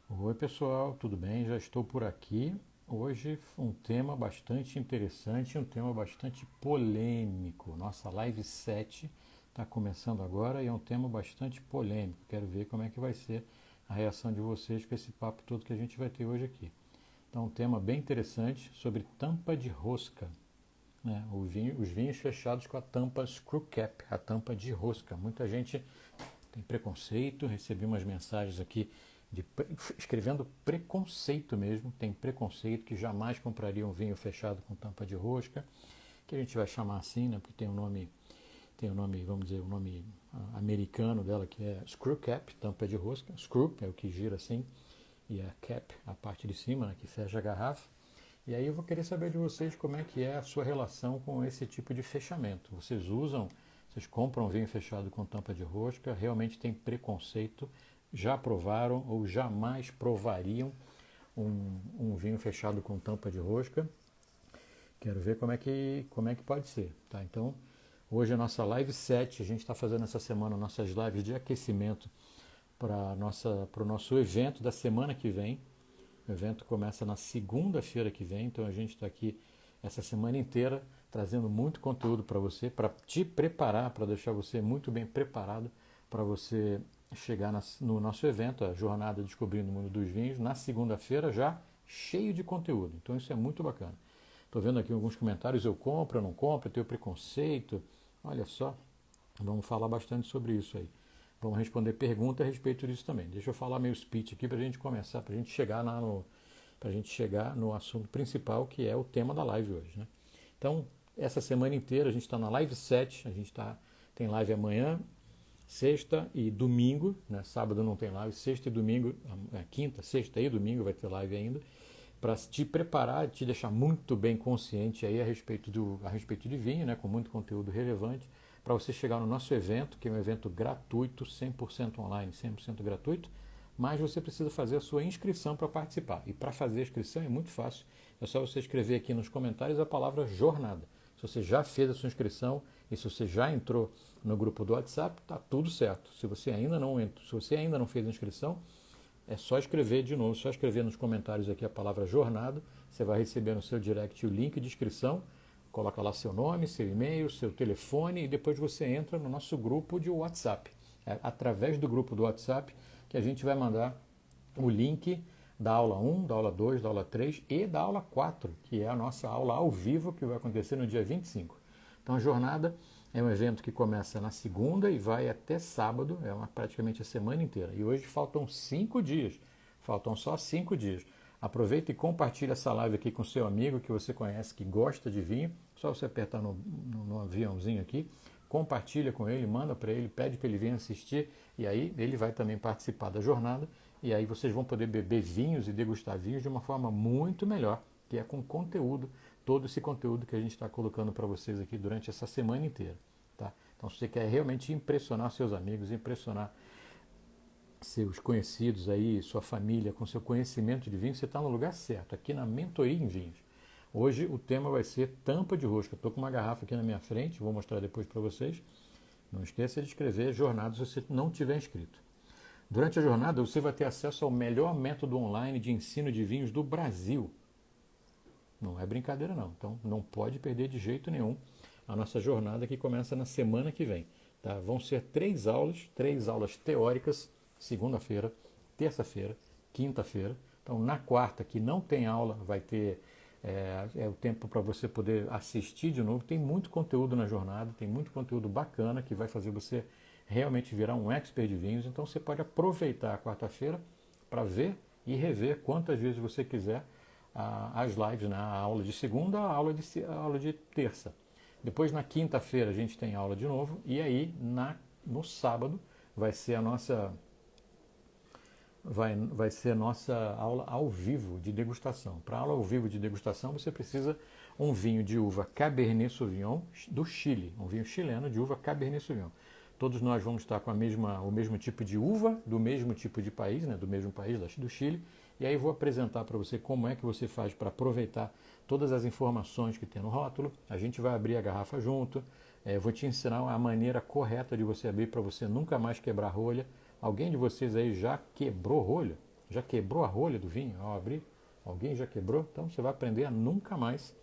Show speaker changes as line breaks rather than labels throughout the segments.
Oi, pessoal, tudo bem? Já estou por aqui. Hoje um tema bastante interessante, um tema bastante polêmico. Nossa live 7 está começando agora e é um tema bastante polêmico. Quero ver como é que vai ser a reação de vocês com esse papo todo que a gente vai ter hoje aqui. Então, um tema bem interessante sobre tampa de rosca, né? Os vinhos fechados com a tampa screw cap, a tampa de rosca. Muita gente tem preconceito, recebi umas mensagens aqui de, escrevendo preconceito mesmo, tem preconceito que jamais compraria um vinho fechado com tampa de rosca, que a gente vai chamar assim, né, porque tem o nome, vamos dizer, o nome americano dela que é screw cap, tampa de rosca. Screw é o que gira assim e a cap, a parte de cima, né, que fecha a garrafa. E aí eu vou querer saber de vocês como é que é a sua relação com esse tipo de fechamento. Vocês compram vinho fechado com tampa de rosca, realmente tem preconceito, já provaram ou jamais provariam um vinho fechado com tampa de rosca? Quero ver como é que pode ser. Tá? Então, hoje é a nossa live 7, a gente está fazendo essa semana nossas lives de aquecimento para o nosso evento da semana que vem. O evento começa na segunda-feira que vem, então a gente está aqui essa semana inteira trazendo muito conteúdo para você, para te preparar, para deixar você muito bem preparado para você chegar no nosso evento, a Jornada Descobrindo o Mundo dos Vinhos, na segunda-feira já cheio de conteúdo. Então isso é muito bacana. Estou vendo aqui alguns comentários, eu compro, eu não compro, eu tenho preconceito. Olha só, vamos falar bastante sobre isso aí. Vamos responder perguntas a respeito disso também. Deixa eu falar meu speech aqui para a gente começar, para a gente chegar no assunto principal, que é o tema da live hoje. Né? Então, essa semana inteira a gente está na live 7, tem live amanhã, sexta e domingo, né? Sábado não tem live, sexta e domingo, quinta, sexta e domingo vai ter live ainda, para te preparar, te deixar muito bem consciente aí a respeito de vinho, né? Com muito conteúdo relevante, para você chegar no nosso evento, que é um evento gratuito, 100% online, 100% gratuito, mas você precisa fazer a sua inscrição para participar. E para fazer a inscrição é muito fácil, é só você escrever aqui nos comentários a palavra jornada. Se você já fez a sua inscrição e se você já entrou no grupo do WhatsApp, tá tudo certo. Se você ainda não fez a inscrição, é só escrever de novo, só escrever nos comentários aqui a palavra jornada. Você vai receber no seu direct o link de inscrição. Coloca lá seu nome, seu e-mail, seu telefone e depois você entra no nosso grupo de WhatsApp. É através do grupo do WhatsApp que a gente vai mandar o link da aula 1, da aula 2, da aula 3 e da aula 4, que é a nossa aula ao vivo que vai acontecer no dia 25. Então a jornada é um evento que começa na segunda e vai até sábado, praticamente a semana inteira. E hoje faltam 5 dias, faltam só 5 dias. Aproveita e compartilha essa live aqui com seu amigo que você conhece, que gosta de vinho. Só você apertar no aviãozinho aqui, compartilha com ele, manda para ele, pede para ele vir assistir e aí ele vai também participar da jornada e aí vocês vão poder beber vinhos e degustar vinhos de uma forma muito melhor, que é com conteúdo, todo esse conteúdo que a gente está colocando para vocês aqui durante essa semana inteira. Tá? Então, se você quer realmente impressionar seus amigos, impressionar seus conhecidos aí, sua família, com seu conhecimento de vinho, você está no lugar certo, aqui na Mentoria em Vinhos. Hoje o tema vai ser tampa de rosca. Estou com uma garrafa aqui na minha frente, vou mostrar depois para vocês. Não esqueça de escrever jornada se você não tiver inscrito. Durante a jornada você vai ter acesso ao melhor método online de ensino de vinhos do Brasil. Não é brincadeira não, então não pode perder de jeito nenhum a nossa jornada que começa na semana que vem. Tá? Vão ser 3 aulas teóricas, segunda-feira, terça-feira, quinta-feira. Então na quarta, que não tem aula, vai ter o tempo para você poder assistir de novo. Tem muito conteúdo na jornada, tem muito conteúdo bacana que vai fazer você realmente virar um expert de vinhos. Então você pode aproveitar a quarta-feira para ver e rever quantas vezes você quiser as lives, né? A aula de segunda, a aula de terça. Depois na quinta-feira a gente tem aula de novo e aí no sábado vai ser a nossa vai ser a nossa aula ao vivo de degustação. Para aula ao vivo de degustação você precisa um vinho de uva Cabernet Sauvignon do Chile, um vinho chileno de uva Cabernet Sauvignon. Todos nós vamos estar com o mesmo tipo de uva, do mesmo tipo de país, né, do mesmo país, do Chile. E aí vou apresentar para você como é que você faz para aproveitar todas as informações que tem no rótulo. A gente vai abrir a garrafa junto. Vou te ensinar a maneira correta de você abrir para você nunca mais quebrar rolha. Alguém de vocês aí já quebrou rolha? Já quebrou a rolha do vinho ao abrir? Alguém já quebrou? Então você vai aprender a nunca mais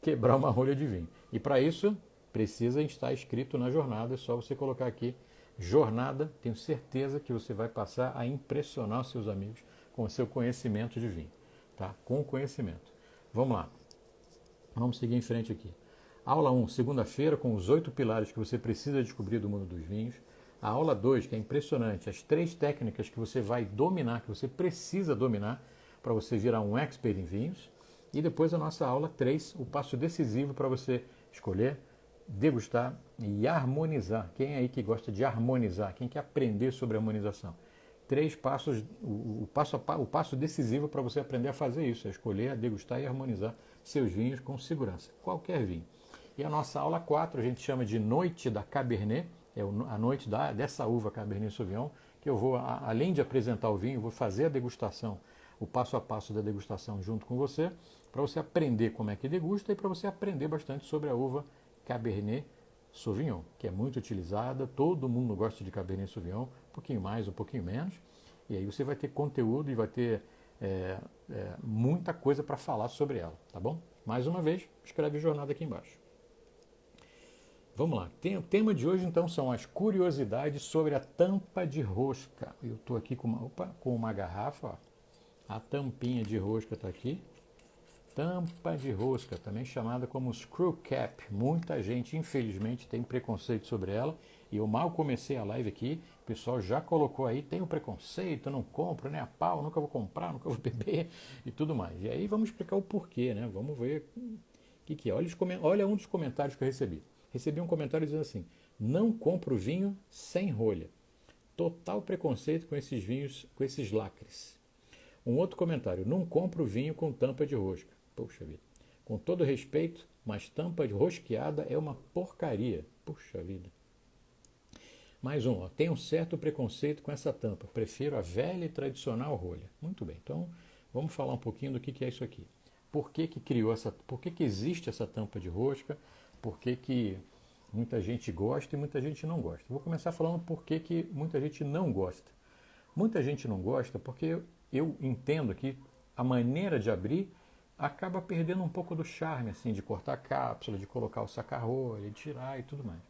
quebrar uma rolha de vinho. E para isso, precisa estar escrito na jornada, é só você colocar aqui jornada, tenho certeza que você vai passar a impressionar os seus amigos com o seu conhecimento de vinho, tá? Com o conhecimento. Vamos lá, vamos seguir em frente aqui. Aula 1, segunda-feira, com os 8 pilares que você precisa descobrir do mundo dos vinhos. A aula 2, que é impressionante, as 3 técnicas que você vai dominar, que você precisa dominar para você virar um expert em vinhos. E depois a nossa aula 3, o passo decisivo para você escolher, degustar e harmonizar. Quem é aí que gosta de harmonizar? Quem quer aprender sobre harmonização? 3 passos, o passo decisivo para você aprender a fazer isso, é escolher, degustar e harmonizar seus vinhos com segurança, qualquer vinho. E a nossa aula 4 a gente chama de Noite da Cabernet, é a noite dessa uva Cabernet Sauvignon, que eu vou, além de apresentar o vinho, vou fazer a degustação, o passo a passo da degustação junto com você, para você aprender como é que degusta e para você aprender bastante sobre a uva Cabernet Sauvignon, que é muito utilizada, todo mundo gosta de Cabernet Sauvignon, um pouquinho mais, um pouquinho menos, e aí você vai ter conteúdo e vai ter muita coisa para falar sobre ela, tá bom? Mais uma vez, escreve jornada aqui embaixo. Vamos lá, o tema de hoje então são as curiosidades sobre a tampa de rosca. Eu estou aqui com uma garrafa, ó. A tampinha de rosca está aqui. Tampa de rosca, também chamada como screw cap. Muita gente, infelizmente, tem preconceito sobre ela. E eu mal comecei a live aqui, o pessoal já colocou aí, tem um preconceito, não compro, nem a pau, nunca vou comprar, nunca vou beber e tudo mais. E aí vamos explicar o porquê, né? Vamos ver o que é. Olha um dos comentários que eu recebi. Recebi um comentário dizendo assim: não compro vinho sem rolha. Total preconceito com esses vinhos, com esses lacres. Um outro comentário: não compro vinho com tampa de rosca. Puxa vida. Com todo respeito, mas tampa de rosqueada é uma porcaria. Puxa vida. Mais um: tenho um certo preconceito com essa tampa. Prefiro a velha e tradicional rolha. Muito bem. Então, vamos falar um pouquinho do que é isso aqui. Por que criou por que existe essa tampa de rosca? Por que muita gente gosta e muita gente não gosta? Vou começar falando por que muita gente não gosta. Muita gente não gosta porque eu entendo que a maneira de abrir acaba perdendo um pouco do charme, assim, de cortar a cápsula, de colocar o saca-rolha, de tirar e tudo mais.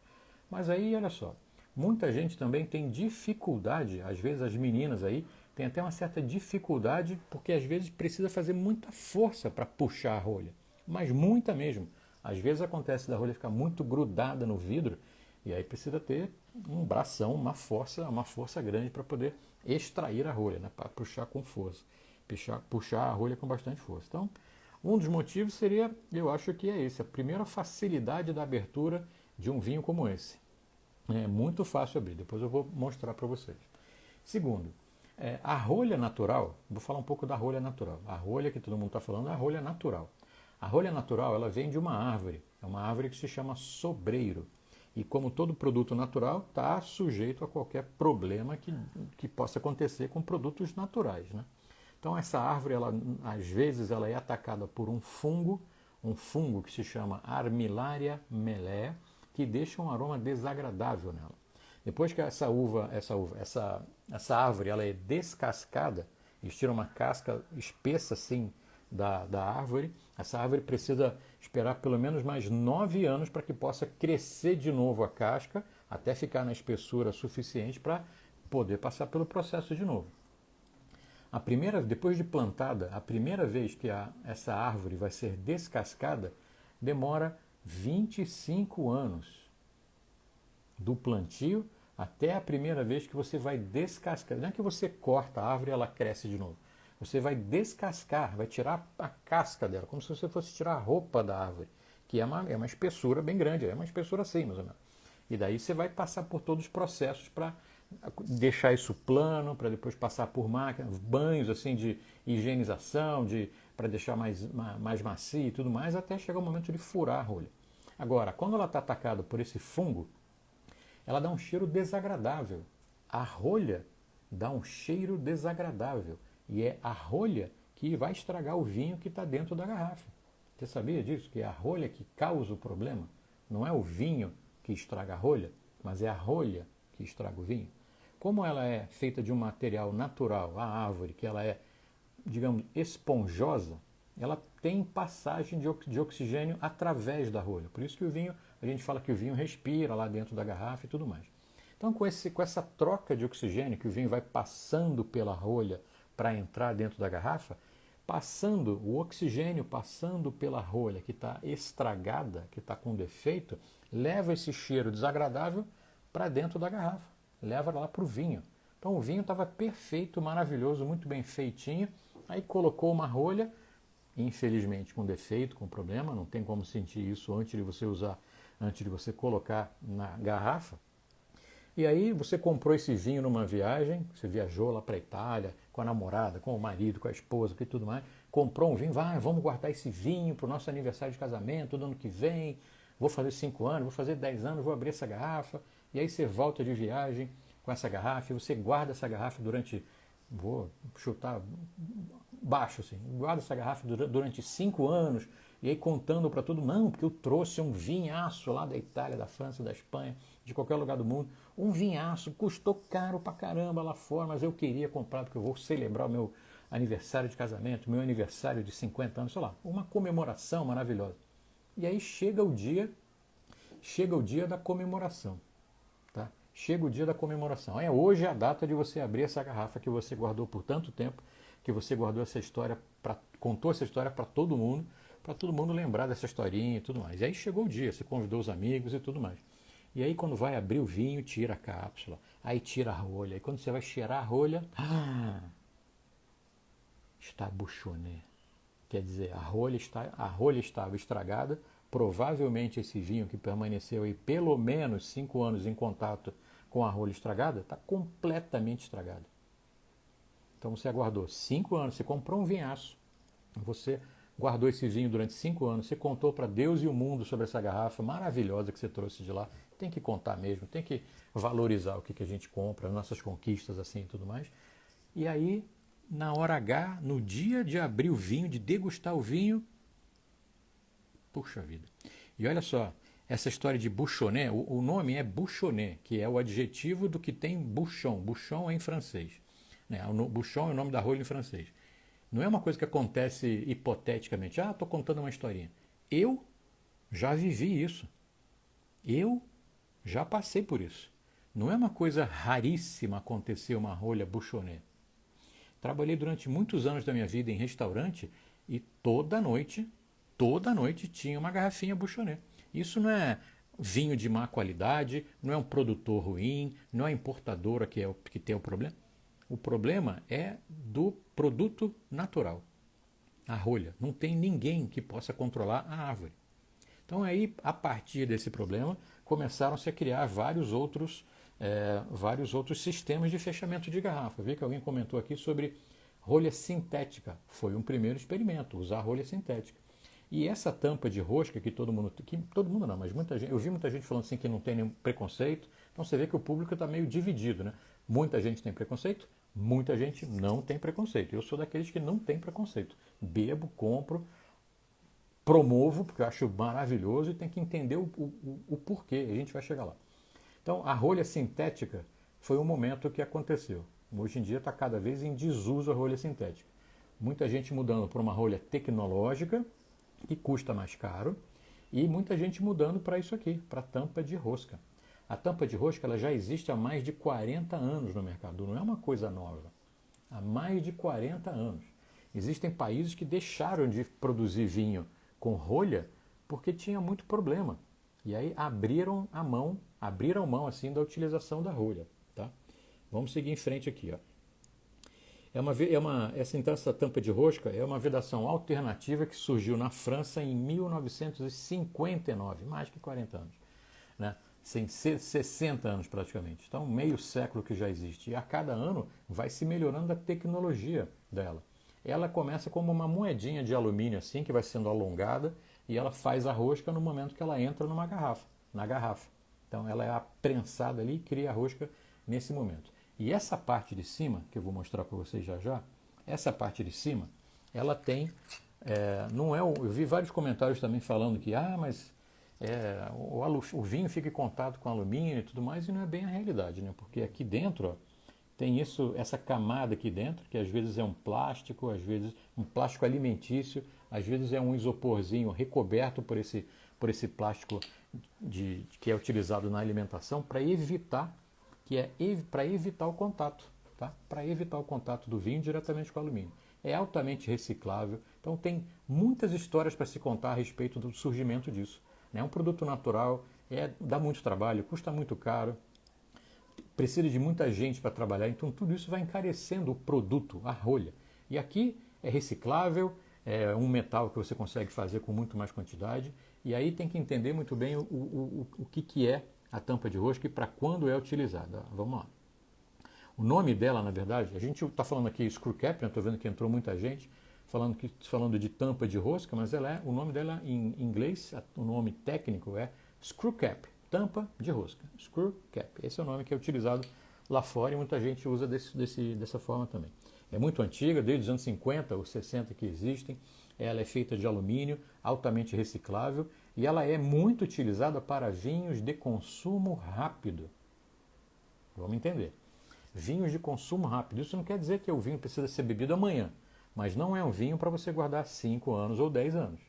Mas aí, olha só, muita gente também tem dificuldade, às vezes as meninas aí têm até uma certa dificuldade, porque às vezes precisa fazer muita força para puxar a rolha, mas muita mesmo. Às vezes acontece da rolha ficar muito grudada no vidro e aí precisa ter um bração, uma força grande para poder extrair a rolha, né? Para puxar com força, puxar a rolha com bastante força. Então, um dos motivos seria, eu acho que é esse, a primeira facilidade da abertura de um vinho como esse. É muito fácil abrir, depois eu vou mostrar para vocês. Segundo, a rolha natural, vou falar um pouco da rolha natural. A rolha que todo mundo está falando é a rolha natural. A rolha natural, ela vem de uma árvore, é uma árvore que se chama sobreiro. E como todo produto natural, está sujeito a qualquer problema que possa acontecer com produtos naturais, né? Então essa árvore, às vezes, ela é atacada por um fungo que se chama Armillaria mellea, que deixa um aroma desagradável nela. Depois que essa árvore ela é descascada, eles tiram uma casca espessa assim da árvore, essa árvore precisa esperar pelo menos mais 9 anos para que possa crescer de novo a casca, até ficar na espessura suficiente para poder passar pelo processo de novo. Depois de plantada, a primeira vez que essa árvore vai ser descascada, demora 25 anos do plantio até a primeira vez que você vai descascar. Não é que você corta a árvore e ela cresce de novo. Você vai descascar, vai tirar a casca dela, como se você fosse tirar a roupa da árvore, que é uma espessura bem grande, é uma espessura assim, mais ou menos. E daí você vai passar por todos os processos para deixar isso plano, para depois passar por máquinas, banhos assim de higienização, para deixar mais macio e tudo mais, até chegar o momento de furar a rolha. Agora, quando ela está atacada por esse fungo, ela dá um cheiro desagradável. A rolha dá um cheiro desagradável. E é a rolha que vai estragar o vinho que está dentro da garrafa. Você sabia disso? Que é a rolha que causa o problema? Não é o vinho que estraga a rolha, mas é a rolha que estraga o vinho. como ela é feita de um material natural, a árvore, que ela é, digamos, esponjosa, ela tem passagem de oxigênio através da rolha. Por isso que o vinho, a gente fala que o vinho respira lá dentro da garrafa e tudo mais. Então, com essa troca de oxigênio, que o vinho vai passando pela rolha para entrar dentro da garrafa, o oxigênio passando pela rolha que está estragada, que está com defeito, leva esse cheiro desagradável para dentro da garrafa, leva lá para o vinho. Então o vinho estava perfeito, maravilhoso, muito bem feitinho, aí colocou uma rolha, infelizmente com defeito, com problema, não tem como sentir isso antes de você usar, antes de você colocar na garrafa. E aí você comprou esse vinho numa viagem, você viajou lá para a Itália, com a namorada, com o marido, com a esposa e tudo mais, comprou um vinho, vamos guardar esse vinho para o nosso aniversário de casamento do ano que vem, vou fazer 5 anos, vou fazer 10 anos, vou abrir essa garrafa, e aí você volta de viagem com essa garrafa, e você guarda essa garrafa durante, vou chutar baixo assim, guarda essa garrafa durante 5 anos, e aí contando para todo mundo, não, porque eu trouxe um vinhaço lá da Itália, da França, da Espanha, de qualquer lugar do mundo, um vinhaço, custou caro pra caramba lá fora, mas eu queria comprar porque eu vou celebrar o meu aniversário de casamento, meu aniversário de 50 anos, sei lá, uma comemoração maravilhosa. E aí chega o dia da comemoração, tá? Chega o dia da comemoração. Hoje é a data de você abrir essa garrafa que você guardou por tanto tempo, que você guardou essa história, contou essa história para todo mundo lembrar dessa historinha e tudo mais. E aí chegou o dia, você convidou os amigos e tudo mais. E aí quando vai abrir o vinho, tira a cápsula, aí tira a rolha. E quando você vai cheirar a rolha, está bouchonné. Quer dizer, a rolha estava estragada. Provavelmente esse vinho que permaneceu aí pelo menos 5 anos em contato com a rolha estragada, está completamente estragado. Então você aguardou 5 anos, você comprou um vinhaço, você guardou esse vinho durante 5 anos, você contou para Deus e o mundo sobre essa garrafa maravilhosa que você trouxe de lá. Tem que contar mesmo, tem que valorizar o que a gente compra, as nossas conquistas assim e tudo mais. E aí, na hora H, no dia de abrir o vinho, de degustar o vinho, puxa vida. E olha só, essa história de bouchonné, o nome é bouchonné, que é o adjetivo do que tem bouchon. Bouchon é em francês. Né? Bouchon é o nome da rolha em francês. Não é uma coisa que acontece hipoteticamente. Estou contando uma historinha. Eu já vivi isso. Eu já passei por isso. Não é uma coisa raríssima acontecer uma rolha bouchonné. Trabalhei durante muitos anos da minha vida em restaurante e toda noite tinha uma garrafinha bouchonné. Isso não é vinho de má qualidade, não é um produtor ruim, não é a importadora que tem o problema. O problema é do produto natural, a rolha. Não tem ninguém que possa controlar a árvore. Então aí, a partir desse problema, começaram-se a criar vários outros sistemas de fechamento de garrafa. Vi que alguém comentou aqui sobre rolha sintética. Foi um primeiro experimento, usar rolha sintética. E essa tampa de rosca que todo mundo não, mas muita gente, eu vi muita gente falando assim que não tem nenhum preconceito. Então você vê que o público está meio dividido, né? Muita gente tem preconceito, muita gente não tem preconceito. Eu sou daqueles que não tem preconceito. Bebo, compro, promovo, porque eu acho maravilhoso e tem que entender o porquê. A gente vai chegar lá. Então, a rolha sintética foi um momento que aconteceu. Hoje em dia está cada vez em desuso a rolha sintética. Muita gente mudando para uma rolha tecnológica, que custa mais caro, e muita gente mudando para isso aqui, para a tampa de rosca. A tampa de rosca ela já existe há mais de 40 anos no mercado, não é uma coisa nova. Há mais de 40 anos. Existem países que deixaram de produzir vinho com rolha porque tinha muito problema. E aí abriram mão assim da utilização da rolha. Tá? Vamos seguir em frente aqui. Ó. Essa tampa de rosca é uma vedação alternativa que surgiu na França em 1959, mais que 40 anos. Né? 60 anos praticamente. Então, meio século que já existe. E a cada ano vai se melhorando a tecnologia dela. Ela começa como uma moedinha de alumínio assim, que vai sendo alongada, e ela faz a rosca no momento que ela entra na garrafa. Então ela é prensada ali e cria a rosca nesse momento. E essa parte de cima, que eu vou mostrar para vocês já, essa parte de cima, ela tem, eu vi vários comentários também falando que, mas o vinho fica em contato com alumínio e tudo mais, e não é bem a realidade, né? Porque aqui dentro, ó, tem isso, essa camada aqui dentro, que às vezes é um plástico, às vezes um plástico alimentício, às vezes é um isoporzinho recoberto por esse plástico que é utilizado na alimentação para evitar para evitar o contato, tá? Para evitar o contato do vinho diretamente com o alumínio. É altamente reciclável, então tem muitas histórias para se contar a respeito do surgimento disso. É um produto natural, dá muito trabalho, custa muito caro, precisa de muita gente para trabalhar, então tudo isso vai encarecendo o produto, a rolha. E aqui é reciclável, é um metal que você consegue fazer com muito mais quantidade, e aí tem que entender muito bem o que é a tampa de rosca e para quando é utilizada. Vamos lá. O nome dela, na verdade, a gente está falando aqui screw cap, né? Estou vendo que entrou muita gente falando de tampa de rosca, mas o nome dela em inglês, o nome técnico é screw cap, tampa de rosca, screw cap. Esse é o nome que é utilizado lá fora e muita gente usa dessa forma também. É muito antiga, desde os anos 50 ou 60 que existem. Ela é feita de alumínio, altamente reciclável e ela é muito utilizada para vinhos de consumo rápido. Vamos entender. Vinhos de consumo rápido. Isso não quer dizer que o vinho precisa ser bebido amanhã, mas não é um vinho para você guardar 5 anos ou 10 anos.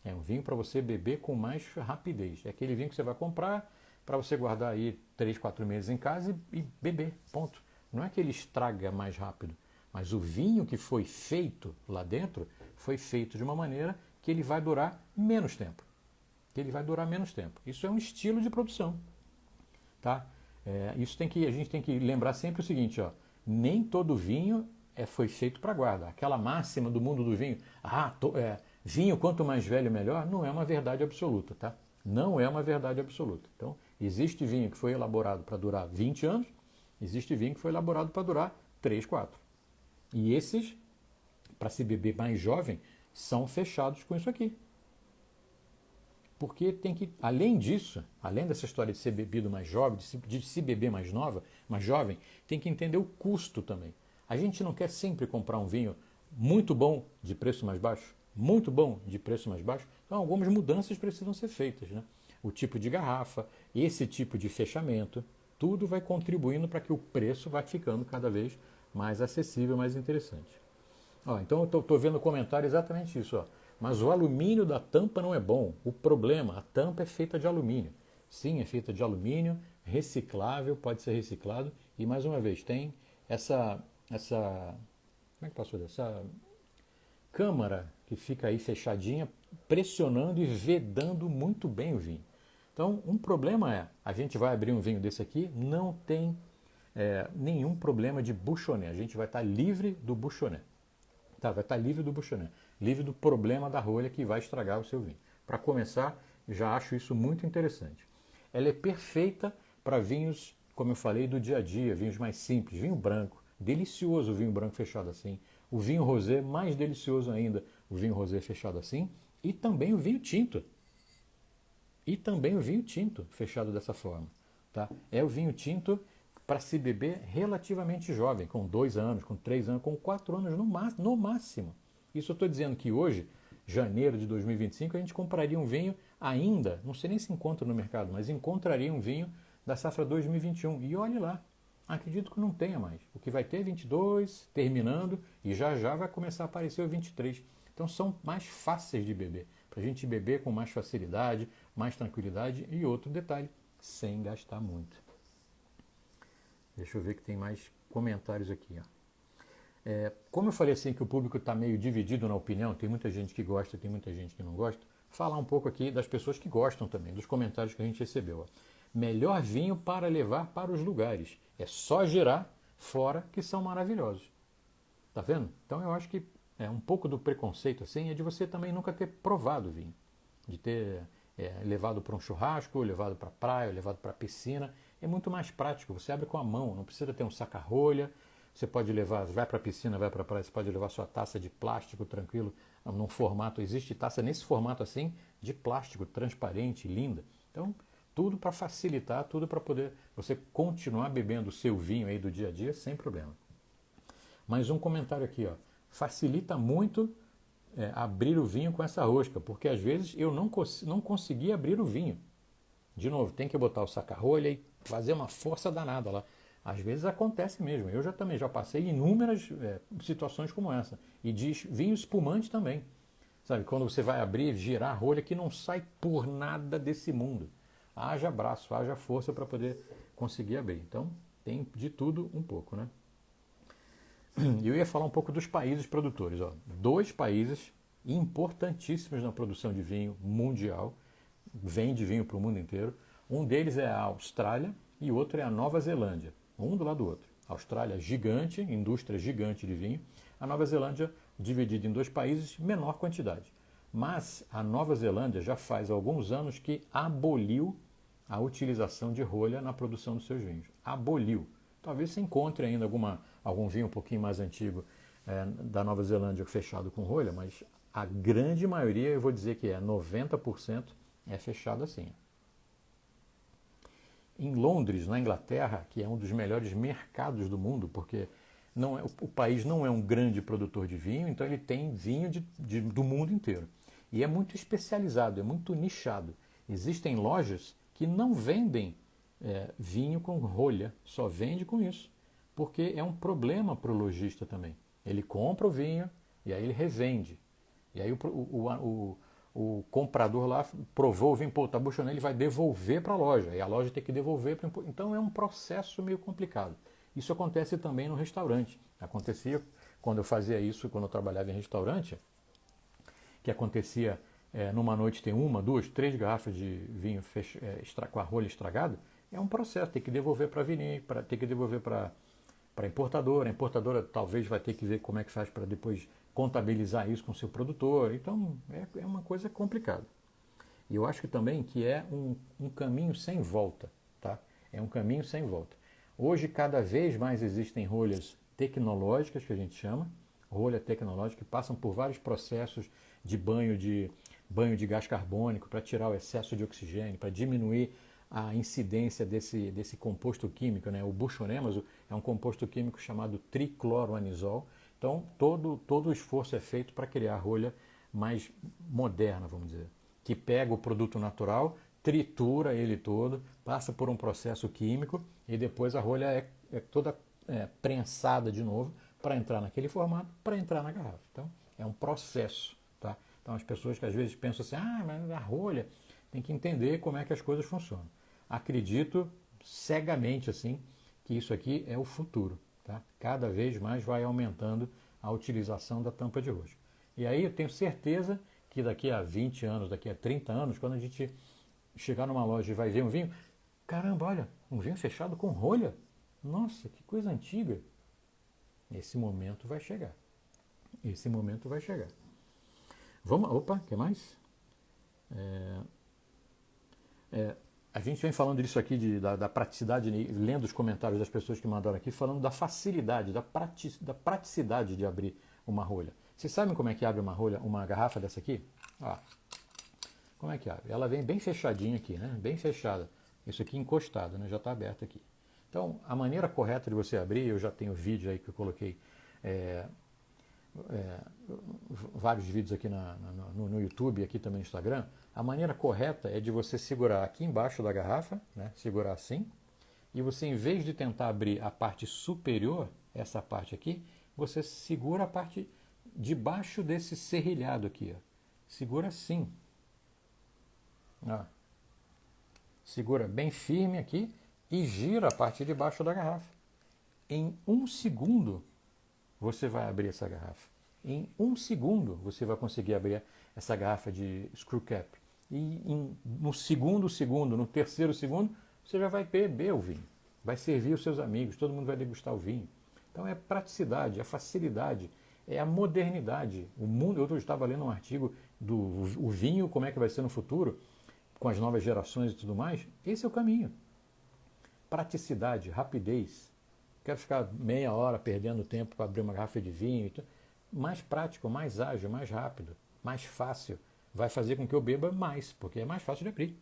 É um vinho para você beber com mais rapidez. É aquele vinho que você vai comprar para você guardar aí 3, 4 meses em casa e beber, ponto. Não é que ele estraga mais rápido, mas o vinho que foi feito lá dentro foi feito de uma maneira que ele vai durar menos tempo. Isso é um estilo de produção, tá? A gente tem que lembrar sempre o seguinte, ó, nem todo vinho foi feito para guarda. Aquela máxima do mundo do vinho, vinho quanto mais velho melhor, não é uma verdade absoluta, tá? Não é uma verdade absoluta. Então, existe vinho que foi elaborado para durar 20 anos, existe vinho que foi elaborado para durar 3, 4. E esses, para se beber mais jovem, são fechados com isso aqui. Porque tem que, além disso, além dessa história de ser bebido mais jovem, de se beber mais jovem, tem que entender o custo também. A gente não quer sempre comprar um vinho muito bom de preço mais baixo, muito bom de preço mais baixo. Então algumas mudanças precisam ser feitas, né? O tipo de garrafa, esse tipo de fechamento, tudo vai contribuindo para que o preço vá ficando cada vez mais acessível, mais interessante. Então eu estou vendo comentário exatamente isso. Mas o alumínio da tampa não é bom. O problema, a tampa é feita de alumínio. Sim, é feita de alumínio, reciclável, pode ser reciclado. E mais uma vez, tem como é que posso fazer? Essa câmara que fica aí fechadinha, pressionando e vedando muito bem o vinho. Então, um problema a gente vai abrir um vinho desse aqui, não tem nenhum problema de bouchonnet. A gente vai estar livre do bouchonnet. Tá, vai estar livre do bouchonnet, livre do problema da rolha que vai estragar o seu vinho. Para começar, já acho isso muito interessante. Ela é perfeita para vinhos, como eu falei, do dia a dia, vinhos mais simples, vinho branco, delicioso o vinho branco fechado assim, o vinho rosé, mais delicioso ainda o vinho rosé fechado assim, e também o vinho tinto. Fechado dessa forma. Tá? É o vinho tinto para se beber relativamente jovem, com 2 anos, com 3 anos, com 4 anos no máximo. Isso eu estou dizendo que hoje, janeiro de 2025, a gente compraria um vinho ainda, não sei nem se encontra no mercado, mas encontraria um vinho da safra 2021. E olhe lá, acredito que não tenha mais. O que vai ter é 22, terminando, e já já vai começar a aparecer o 23. Então são mais fáceis de beber, para a gente beber com mais facilidade, mais tranquilidade e outro detalhe, sem gastar muito. Deixa eu ver que tem mais comentários aqui. Como eu falei assim que o público está meio dividido na opinião, tem muita gente que gosta, tem muita gente que não gosta, falar um pouco aqui das pessoas que gostam também, dos comentários que a gente recebeu. Melhor vinho para levar para os lugares. É só girar fora que são maravilhosos. Tá vendo? Então eu acho que um pouco do preconceito assim é de você também nunca ter provado o vinho. De ter levado para um churrasco, levado para a praia, levado para a piscina. É muito mais prático, você abre com a mão, não precisa ter um saca-rolha. Você pode levar, vai para a piscina, vai para a praia, você pode levar sua taça de plástico tranquilo, num formato, existe taça nesse formato assim, de plástico, transparente, linda. Então, tudo para facilitar, tudo para poder você continuar bebendo o seu vinho aí do dia a dia sem problema. Mais um comentário aqui, facilita muito abrir o vinho com essa rosca, porque às vezes eu não consegui abrir o vinho. De novo, tem que botar o saca-rolha e fazer uma força danada lá. Às vezes acontece mesmo. Eu já também já passei inúmeras situações como essa. E de vinho espumante também. Sabe, quando você vai abrir, girar a rolha que não sai por nada desse mundo. Haja braço, haja força para poder conseguir abrir. Então, tem de tudo um pouco, né? E eu ia falar um pouco dos países produtores. Ó. Dois países importantíssimos na produção de vinho mundial, vende vinho para o mundo inteiro. Um deles é a Austrália e o outro é a Nova Zelândia, um do lado do outro. A Austrália gigante, indústria gigante de vinho. A Nova Zelândia dividida em dois países, menor quantidade. Mas a Nova Zelândia já faz alguns anos que aboliu a utilização de rolha na produção dos seus vinhos. Aboliu. Talvez você encontre ainda algum vinho um pouquinho mais antigo da Nova Zelândia fechado com rolha, mas a grande maioria, eu vou dizer que 90%, é fechado assim. Em Londres, na Inglaterra, que é um dos melhores mercados do mundo, porque o país não é um grande produtor de vinho, então ele tem vinho do mundo inteiro. E é muito especializado, é muito nichado. Existem lojas que não vendem vinho com rolha, só vende com isso, porque é um problema para o lojista também. Ele compra o vinho e aí ele revende. E aí o comprador lá provou o vinho, pô, tá buchando, ele vai devolver para a loja, e a loja tem que devolver para o. Então é um processo meio complicado. Isso acontece também no restaurante. Acontecia quando eu fazia isso, quando eu trabalhava em restaurante, que acontecia numa noite tem 1, 2, 3 garrafas de vinho com a rolha estragada, é um processo, tem que devolver para a vinícola, tem que devolver para a importadora talvez vai ter que ver como é que faz para depois contabilizar isso com o seu produtor, então é uma coisa complicada. E eu acho que também que é um caminho sem volta, tá? É um caminho sem volta. Hoje, cada vez mais existem rolhas tecnológicas, que a gente chama, rolha tecnológica, que passam por vários processos de banho de gás carbônico para tirar o excesso de oxigênio, para diminuir a incidência desse composto químico, né? O buchonêmazo é um composto químico chamado tricloroanisol. Então, todo o esforço é feito para criar a rolha mais moderna, vamos dizer, que pega o produto natural, tritura ele todo, passa por um processo químico e depois a rolha é toda prensada de novo para entrar naquele formato, para entrar na garrafa. Então, é um processo, tá? Então, as pessoas que às vezes pensam assim, mas a rolha, tem que entender como é que as coisas funcionam. Acredito cegamente assim que isso aqui é o futuro, tá? Cada vez mais vai aumentando a utilização da tampa de rosca. E aí eu tenho certeza que daqui a 20 anos, daqui a 30 anos, quando a gente chegar numa loja e vai ver um vinho, caramba, olha, um vinho fechado com rolha. Nossa, que coisa antiga. Esse momento vai chegar. Esse momento vai chegar. Vamos, opa, o que mais? A gente vem falando disso aqui, da praticidade, lendo os comentários das pessoas que mandaram aqui, falando da facilidade, da praticidade de abrir uma rolha. Vocês sabem como é que abre uma rolha, uma garrafa dessa aqui? Como é que abre? Ela vem bem fechadinha aqui, né? Bem fechada. Isso aqui encostado, né? Já está aberto aqui. Então, a maneira correta de você abrir, eu já tenho vídeo aí que eu coloquei, vários vídeos aqui no YouTube, aqui também no Instagram. A maneira correta é de você segurar aqui embaixo da garrafa, né? Segurar assim, e você, em vez de tentar abrir a parte superior, essa parte aqui, você segura a parte de baixo desse serrilhado aqui, ó. Segura assim. Ó. Segura bem firme aqui e gira a parte de baixo da garrafa. Em 1 segundo, você vai abrir essa garrafa. Em 1 segundo, você vai conseguir abrir essa garrafa de screw cap. E no segundo, no terceiro segundo, você já vai beber o vinho. Vai servir os seus amigos, todo mundo vai degustar o vinho. Então é praticidade, é facilidade, é a modernidade. O mundo, eu estava lendo um artigo do vinho, como é que vai ser no futuro, com as novas gerações e tudo mais. Esse é o caminho. Praticidade, rapidez. Quero ficar meia hora perdendo tempo para abrir uma garrafa de vinho. Mais prático, mais ágil, mais rápido, mais fácil. Vai fazer com que eu beba mais, porque é mais fácil de abrir.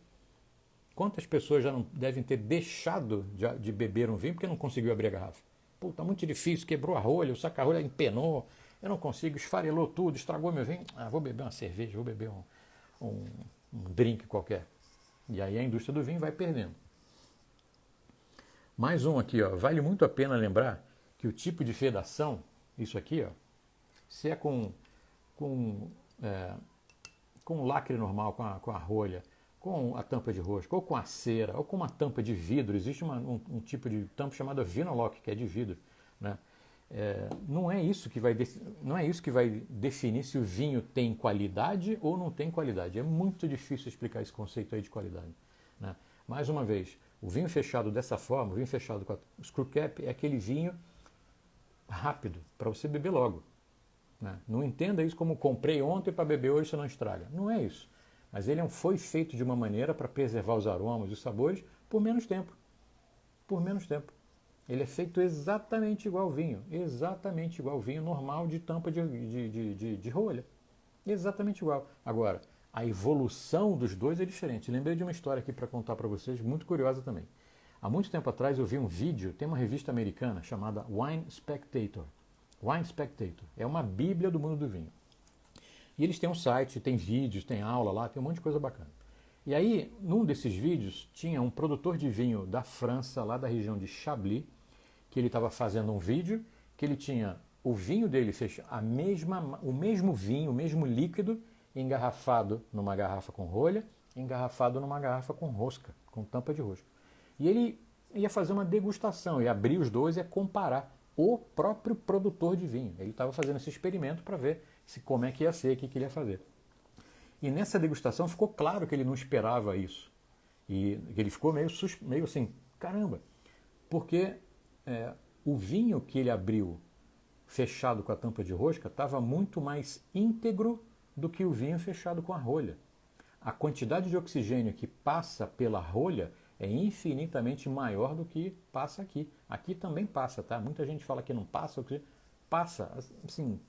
Quantas pessoas já não devem ter deixado de beber um vinho porque não conseguiu abrir a garrafa? Pô, tá muito difícil, quebrou a rolha, o saca-rolha empenou, eu não consigo, esfarelou tudo, estragou meu vinho. Vou beber uma cerveja, vou beber um drink qualquer. E aí a indústria do vinho vai perdendo. Mais um aqui, ó. Vale muito a pena lembrar que o tipo de fedação, isso aqui, ó, se é com, é, com lacre normal, com a rolha, com a tampa de rosca, ou com a cera, ou com uma tampa de vidro, existe um tipo de tampa chamada Vinolock, que é de vidro, né? Não é isso que vai definir se o vinho tem qualidade ou não tem qualidade. É muito difícil explicar esse conceito aí de qualidade, né? Mais uma vez, o vinho fechado dessa forma, o vinho fechado com a screw cap, é aquele vinho rápido, para você beber logo, né? Não entenda isso como comprei ontem para beber hoje, você não estraga. Não é isso. Mas ele foi feito de uma maneira para preservar os aromas e os sabores por menos tempo. Por menos tempo. Ele é feito exatamente igual ao vinho. Exatamente igual ao vinho normal de tampa de rolha. Exatamente igual. Agora, a evolução dos dois é diferente. Lembrei de uma história aqui para contar para vocês, muito curiosa também. Há muito tempo atrás eu vi um vídeo, tem uma revista americana chamada Wine Spectator. Wine Spectator. É uma bíblia do mundo do vinho. E eles têm um site, tem vídeos, tem aula lá, tem um monte de coisa bacana. E aí, num desses vídeos, tinha um produtor de vinho da França, lá da região de Chablis, que ele estava fazendo um vídeo, que ele tinha o vinho dele fechado, o mesmo vinho, o mesmo líquido, engarrafado numa garrafa com rolha, engarrafado numa garrafa com rosca, com tampa de rosca. E ele ia fazer uma degustação, ia abrir os dois e ia comparar o próprio produtor de vinho. Ele estava fazendo esse experimento para ver como é que ia ser, o que ele ia fazer. E nessa degustação ficou claro que ele não esperava isso. E ele ficou meio assim, caramba, porque o vinho que ele abriu fechado com a tampa de rosca estava muito mais íntegro do que o vinho fechado com a rolha. A quantidade de oxigênio que passa pela rolha é infinitamente maior do que passa aqui. Aqui também passa, tá? Muita gente fala que não passa, passa, assim,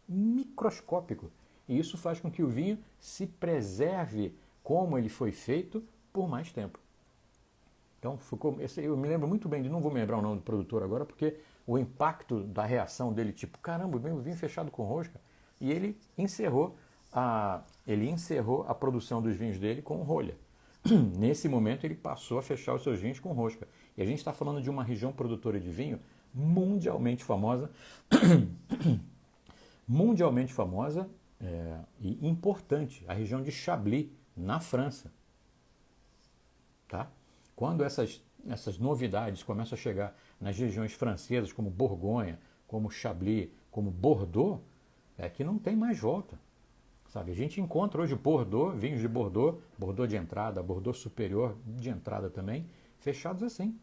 microscópico. E isso faz com que o vinho se preserve como ele foi feito por mais tempo. Então, eu me lembro muito bem, não vou me lembrar o nome do produtor agora, porque o impacto da reação dele, tipo, caramba, o vinho fechado com rosca, e ele encerrou a produção dos vinhos dele com rolha. Nesse momento, ele passou a fechar os seus vinhos com rosca. E a gente está falando de uma região produtora de vinho mundialmente famosa, e importante, a região de Chablis, na França. Tá? Quando essas novidades começam a chegar nas regiões francesas, como Borgonha, como Chablis, como Bordeaux, é que não tem mais volta. Sabe? A gente encontra hoje Bordeaux, vinhos de Bordeaux, Bordeaux de entrada, Bordeaux superior de entrada também, fechados assim.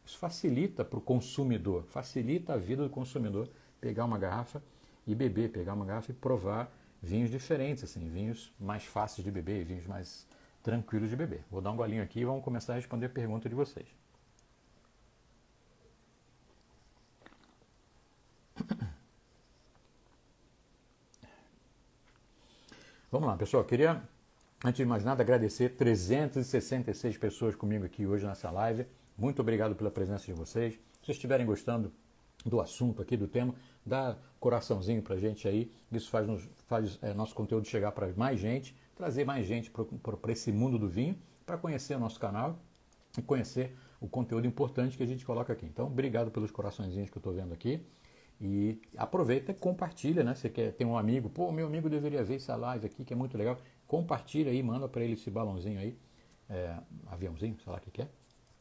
Isso facilita para o consumidor, facilita a vida do consumidor pegar uma garrafa e beber, pegar uma garrafa e provar vinhos diferentes, assim, vinhos mais fáceis de beber, vinhos mais tranquilos de beber. Vou dar um golinho aqui e vamos começar a responder a pergunta de vocês. Vamos lá, pessoal. Queria, antes de mais nada, agradecer 366 pessoas comigo aqui hoje nessa live. Muito obrigado pela presença de vocês. Se vocês estiverem gostando do assunto aqui, do tema, dá coraçãozinho pra gente aí. Isso faz nosso conteúdo chegar para mais gente, trazer mais gente para esse mundo do vinho, para conhecer o nosso canal e conhecer o conteúdo importante que a gente coloca aqui. Então, obrigado pelos coraçõezinhos que eu estou vendo aqui. E aproveita e compartilha, né? Você tem um amigo, meu amigo deveria ver essa live aqui, que é muito legal. Compartilha aí, manda para ele esse balãozinho aí, aviãozinho, sei lá o que é.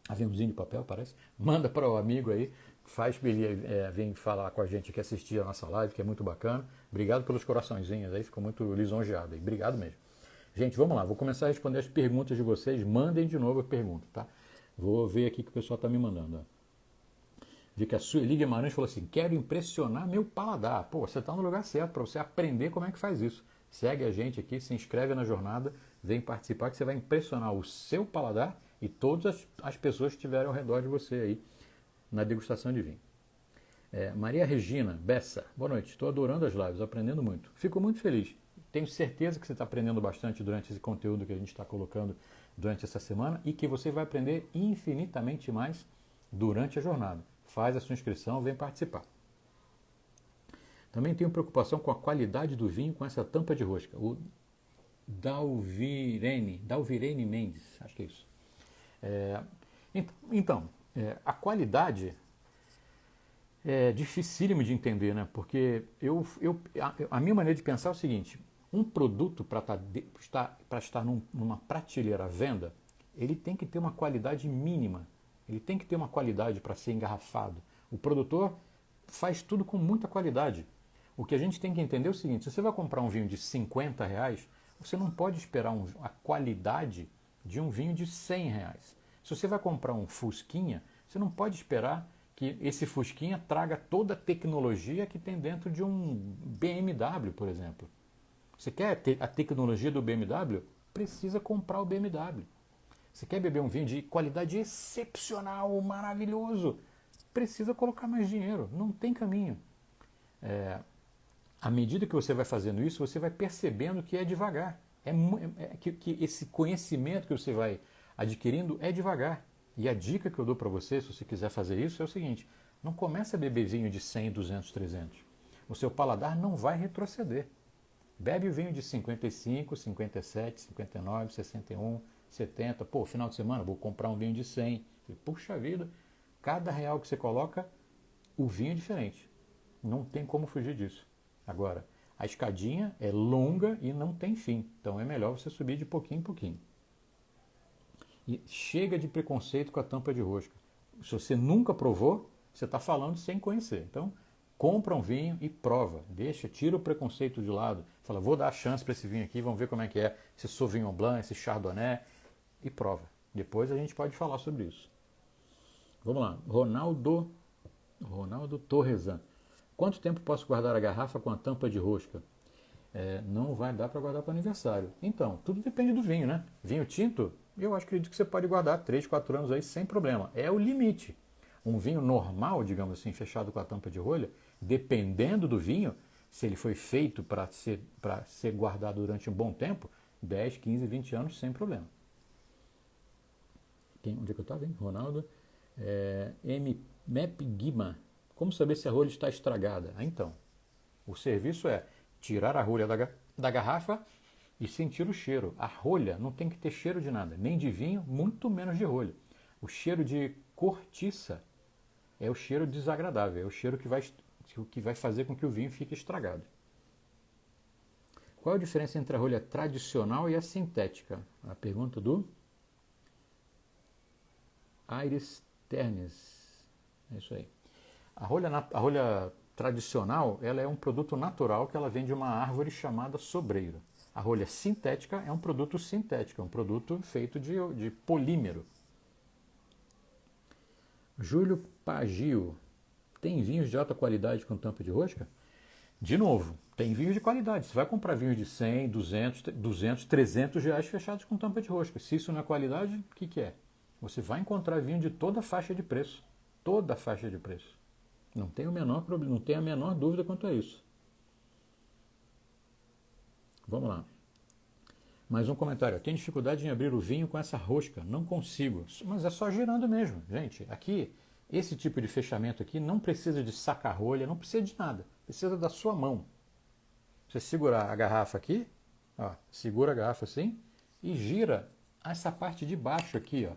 Aviãozinho de papel, parece. Manda para o amigo aí, faz ele vir falar com a gente aqui, assistir a nossa live, que é muito bacana. Obrigado pelos coraçõezinhos aí, ficou muito lisonjeado aí. Obrigado mesmo. Gente, vamos lá, vou começar a responder as perguntas de vocês. Mandem de novo a pergunta, tá? Vou ver aqui que o pessoal está me mandando. Vi que a Sueli Guimarães falou assim, quero impressionar meu paladar. Pô, você está no lugar certo para você aprender como é que faz isso. Segue a gente aqui, se inscreve na jornada, vem participar que você vai impressionar o seu paladar e todas as pessoas que estiverem ao redor de você aí na degustação de vinho. Maria Regina Bessa, boa noite, estou adorando as lives, aprendendo muito. Fico muito feliz. Tenho certeza que você está aprendendo bastante durante esse conteúdo que a gente está colocando durante essa semana e que você vai aprender infinitamente mais durante a jornada. Faz a sua inscrição, vem participar. Também tenho preocupação com a qualidade do vinho com essa tampa de rosca. O Dalvirene Mendes, acho que é isso. Então, A qualidade é dificílimo de entender, né? Porque a minha maneira de pensar é o seguinte: um produto para estar numa prateleira à venda, ele tem que ter uma qualidade mínima, ele tem que ter uma qualidade para ser engarrafado. O produtor faz tudo com muita qualidade. O que a gente tem que entender é o seguinte: se você vai comprar um vinho de R$ 50, você não pode esperar a qualidade de um vinho de R$ 100. Se você vai comprar um Fusquinha, você não pode esperar que esse Fusquinha traga toda a tecnologia que tem dentro de um BMW, por exemplo. Você quer ter a tecnologia do BMW? Precisa comprar o BMW. Você quer beber um vinho de qualidade excepcional, maravilhoso? Precisa colocar mais dinheiro. Não tem caminho. À medida que você vai fazendo isso, você vai percebendo que é devagar. Que esse conhecimento que você vai adquirindo é devagar. E a dica que eu dou para você, se você quiser fazer isso, é o seguinte: não comece a beber vinho de 100, 200, 300. O seu paladar não vai retroceder. Bebe o vinho de 55, 57, 59, 61, 70. Pô, final de semana vou comprar um vinho de 100. Puxa vida, cada real que você coloca, o vinho é diferente. Não tem como fugir disso. Agora, a escadinha é longa e não tem fim. Então é melhor você subir de pouquinho em pouquinho. E chega de preconceito com a tampa de rosca. Se você nunca provou, você está falando sem conhecer. Então, compra um vinho e prova. Tira o preconceito de lado. Fala, vou dar a chance para esse vinho aqui, vamos ver como é que é. Esse Sauvignon Blanc, esse Chardonnay. E prova. Depois a gente pode falar sobre isso. Vamos lá. Ronaldo Torresan. Quanto tempo posso guardar a garrafa com a tampa de rosca? Não vai dar para guardar para aniversário. Então, tudo depende do vinho, né? Vinho tinto, eu acredito que você pode guardar 3, 4 anos aí sem problema. É o limite. Um vinho normal, digamos assim, fechado com a tampa de rolha, dependendo do vinho, se ele foi feito para ser guardado durante um bom tempo, 10, 15, 20 anos sem problema. Onde é que eu estava, hein? Ronaldo. Map Guima. Como saber se a rolha está estragada? Então, o serviço é tirar a rolha da garrafa e sentir o cheiro. A rolha não tem que ter cheiro de nada, nem de vinho, muito menos de rolha. O cheiro de cortiça é o cheiro desagradável, é o cheiro que vai fazer com que o vinho fique estragado. Qual a diferença entre a rolha tradicional e a sintética? A pergunta do Aires Ternes. É isso aí. A rolha tradicional, ela é um produto natural que ela vem de uma árvore chamada sobreiro. A rolha sintética é um produto sintético, é um produto feito de polímero. Júlio Pagio. Tem vinhos de alta qualidade com tampa de rosca? De novo, tem vinhos de qualidade. Você vai comprar vinhos de 100, 200, 300 reais fechados com tampa de rosca. Se isso não é qualidade, o que é? Você vai encontrar vinho de toda faixa de preço. Toda faixa de preço. Não tem o menor problema, não tem a menor dúvida quanto a isso. Vamos lá. Mais um comentário. Tenho dificuldade em abrir o vinho com essa rosca. Não consigo. Mas é só girando mesmo. Gente, aqui, esse tipo de fechamento aqui não precisa de saca-rolha, não precisa de nada. Precisa da sua mão. Você segurar a garrafa aqui, ó, segura a garrafa assim e gira essa parte de baixo aqui, ó.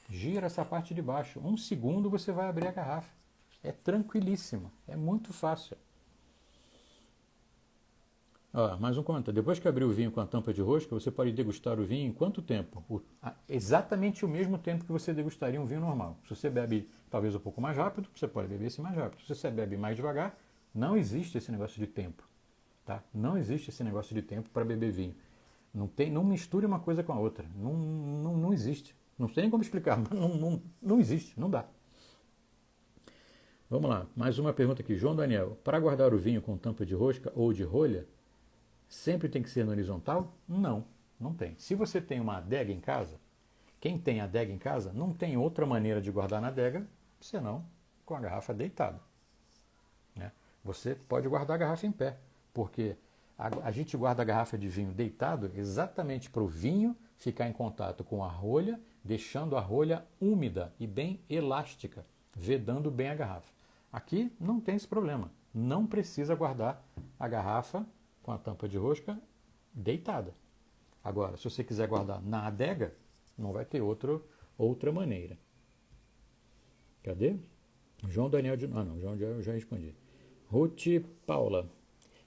Gira essa parte de baixo. 1 segundo você vai abrir a garrafa. É tranquilíssimo. É muito fácil. Mais um comentário. Depois que abrir o vinho com a tampa de rosca, você pode degustar o vinho em quanto tempo? Exatamente o mesmo tempo que você degustaria um vinho normal. Se você bebe talvez um pouco mais rápido, você pode beber esse mais rápido. Se você bebe mais devagar, não existe esse negócio de tempo. Tá? Não existe esse negócio de tempo para beber vinho. Não misture uma coisa com a outra. Não existe. Não sei nem como explicar, mas não existe, não dá. Vamos lá, mais uma pergunta aqui. João Daniel, para guardar o vinho com tampa de rosca ou de rolha, sempre tem que ser no horizontal? Não, não tem. Se você tem uma adega em casa, quem tem adega em casa não tem outra maneira de guardar na adega, senão com a garrafa deitada. Né? Você pode guardar a garrafa em pé, porque a gente guarda a garrafa de vinho deitado exatamente para o vinho ficar em contato com a rolha, deixando a rolha úmida e bem elástica, vedando bem a garrafa. Aqui não tem esse problema. Não precisa guardar a garrafa com a tampa de rosca deitada. Agora, se você quiser guardar na adega, não vai ter outra maneira. Cadê? João Daniel de... Ah, não, João eu já respondi. Ruth Paula.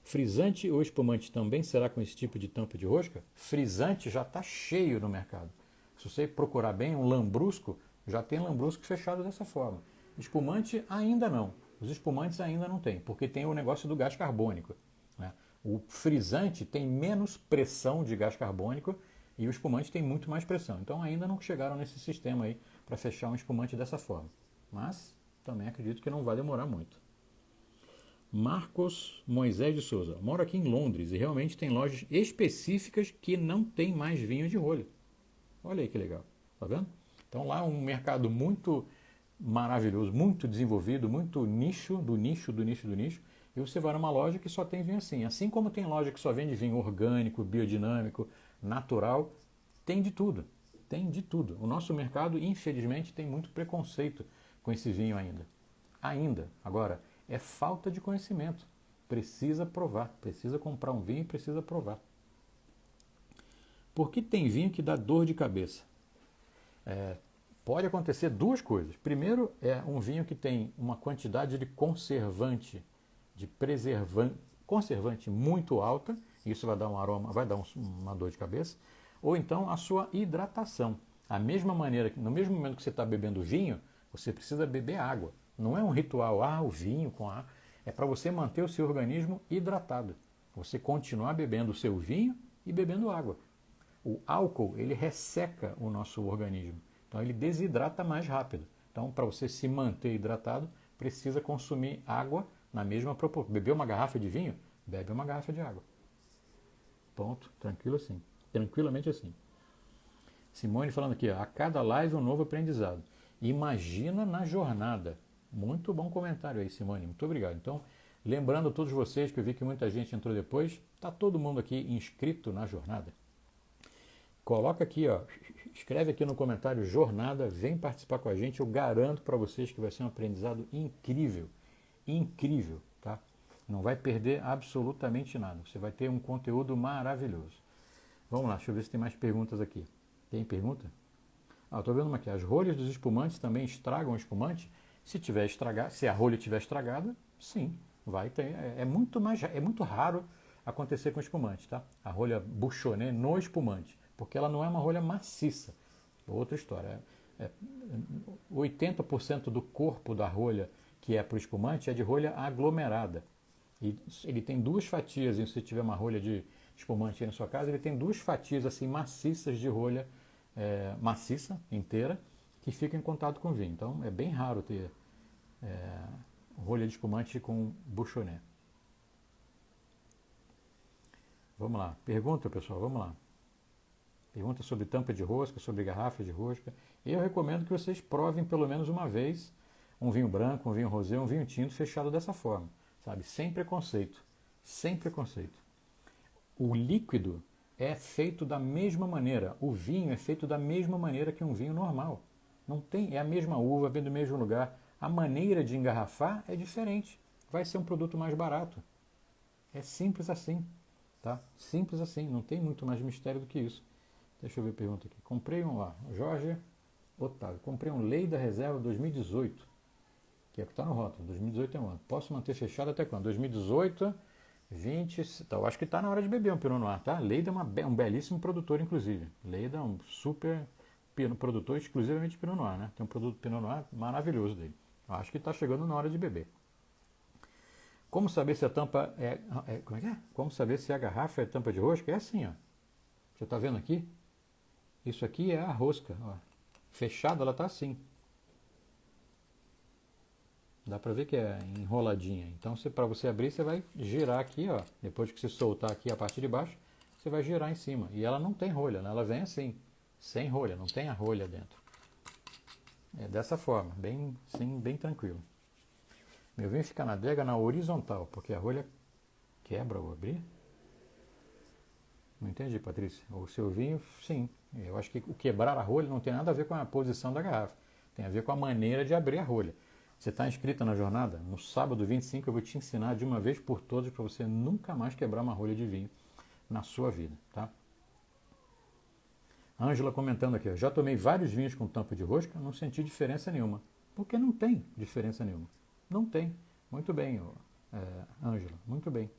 Frisante ou espumante também será com esse tipo de tampa de rosca? Frisante já está cheio no mercado. Se você procurar bem, um lambrusco, já tem lambrusco fechado dessa forma. Espumante ainda não. Os espumantes ainda não tem, porque tem o negócio do gás carbônico. Né? O frisante tem menos pressão de gás carbônico e o espumante tem muito mais pressão. Então ainda não chegaram nesse sistema aí para fechar um espumante dessa forma. Mas também acredito que não vai demorar muito. Marcos Moisés de Souza. Moro aqui em Londres e realmente tem lojas específicas que não tem mais vinho de rolha. Olha aí que legal. Tá vendo? Então lá um mercado muito maravilhoso, muito desenvolvido, muito nicho, do nicho, do nicho, do nicho. E você vai numa loja que só tem vinho assim. Assim como tem loja que só vende vinho orgânico, biodinâmico, natural, tem de tudo. Tem de tudo. O nosso mercado, infelizmente, tem muito preconceito com esse vinho ainda. Ainda. Agora, é falta de conhecimento. Precisa provar. Precisa comprar um vinho e precisa provar. Por que tem vinho que dá dor de cabeça? Pode acontecer duas coisas. Primeiro, é um vinho que tem uma quantidade de conservante, de preservante, conservante muito alta, isso vai dar um aroma, vai dar uma dor de cabeça. Ou então a sua hidratação. A mesma maneira que no mesmo momento que você está bebendo vinho, você precisa beber água. Não é um ritual, o vinho com água. É para você manter o seu organismo hidratado. Você continuar bebendo o seu vinho e bebendo água. O álcool, ele resseca o nosso organismo. Então, ele desidrata mais rápido. Então, para você se manter hidratado, precisa consumir água na mesma proporção. Beber uma garrafa de vinho? Bebe uma garrafa de água. Ponto. Tranquilo assim. Tranquilamente assim. Simone falando aqui, ó, a cada live um novo aprendizado. Imagina na jornada. Muito bom comentário aí, Simone. Muito obrigado. Então, lembrando a todos vocês, que eu vi que muita gente entrou depois, está todo mundo aqui inscrito na jornada. Coloca aqui, ó, escreve aqui no comentário jornada, vem participar com a gente. Eu garanto para vocês que vai ser um aprendizado incrível. Incrível, tá? Não vai perder absolutamente nada. Você vai ter um conteúdo maravilhoso. Vamos lá, deixa eu ver se tem mais perguntas aqui. Tem pergunta? Estou vendo uma aqui. As rolhas dos espumantes também estragam o espumante? Se tiver estragado, se a rolha estiver estragada, sim, vai ter. É muito raro acontecer com espumante, tá? A rolha Bouchonnet no espumante, porque ela não é uma rolha maciça. Outra história. 80% do corpo da rolha que é para o espumante é de rolha aglomerada. E ele tem duas fatias, se você tiver uma rolha de espumante aí na sua casa, ele tem duas fatias assim maciças de rolha maciça, inteira, que fica em contato com o vinho. Então é bem raro ter rolha de espumante com Bouchonnet. Vamos lá. Pergunta, pessoal, vamos lá. Pergunta sobre tampa de rosca, sobre garrafa de rosca. Eu recomendo que vocês provem pelo menos uma vez um vinho branco, um vinho rosé, um vinho tinto fechado dessa forma, sabe? Sem preconceito. Sem preconceito. O líquido é feito da mesma maneira. O vinho é feito da mesma maneira que um vinho normal. Não tem, é a mesma uva, vem do mesmo lugar. A maneira de engarrafar é diferente. Vai ser um produto mais barato. É simples assim, tá? Simples assim, não tem muito mais mistério do que isso. Deixa eu ver a pergunta aqui. Comprei Jorge Otávio, comprei um Leida Reserva 2018, que é o que está no rótulo. 2018 é um ano. Posso manter fechado até quando? 2018, 20... Então, eu acho que está na hora de beber um Pinot Noir, tá? Leida é um belíssimo produtor, inclusive. Leida é um super produtor exclusivamente de Pinot Noir, né? Tem um produto Pinot Noir maravilhoso dele. Eu acho que está chegando na hora de beber. Como saber se a tampa como é que é? Como saber se a garrafa é tampa de rosca? É assim, ó. Você está vendo aqui? Isso aqui é a rosca, ó. Fechada, ela está assim. Dá para ver que é enroladinha. Então, para você abrir, você vai girar aqui, ó. Depois que você soltar aqui a parte de baixo, você vai girar em cima. E ela não tem rolha, né? Ela vem assim, sem rolha, não tem a rolha dentro. É dessa forma, bem tranquilo. Meu vinho fica na adega na horizontal, porque a rolha quebra ao abrir. Não entendi, Patrícia. O seu vinho, sim. Eu acho que o quebrar a rolha não tem nada a ver com a posição da garrafa. Tem a ver com a maneira de abrir a rolha. Você está inscrita na jornada? No sábado 25 eu vou te ensinar de uma vez por todas para você nunca mais quebrar uma rolha de vinho na sua vida, tá? Ângela comentando aqui, ó, já tomei vários vinhos com tampa de rosca, não senti diferença nenhuma. Porque não tem diferença nenhuma. Não tem. Muito bem, Ângela, muito bem.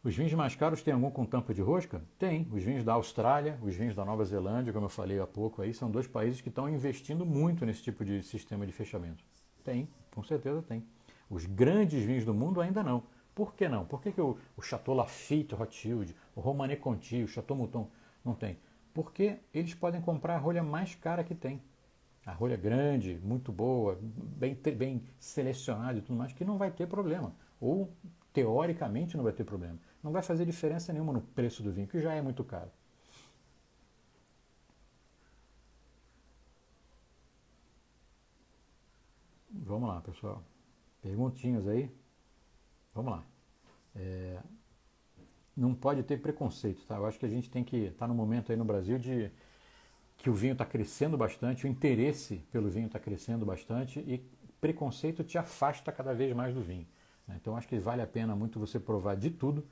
Os vinhos mais caros têm algum com tampa de rosca? Tem. Os vinhos da Austrália, os vinhos da Nova Zelândia, como eu falei há pouco, aí são dois países que estão investindo muito nesse tipo de sistema de fechamento. Tem, com certeza tem. Os grandes vinhos do mundo ainda não. Por que não? Por que o Chateau Lafite Rothschild, o Romanée Conti, o Chateau Mouton não tem? Porque eles podem comprar a rolha mais cara que tem. A rolha grande, muito boa, bem selecionada e tudo mais, que não vai ter problema. Ou, teoricamente, não vai ter problema. Não vai fazer diferença nenhuma no preço do vinho, que já é muito caro. Vamos lá, pessoal. Perguntinhas aí? Vamos lá. Não pode ter preconceito, tá? Eu acho que a gente tem que estar no momento aí no Brasil de que o vinho está crescendo bastante, o interesse pelo vinho está crescendo bastante e preconceito te afasta cada vez mais do vinho. Né? Então acho que vale a pena muito você provar de tudo.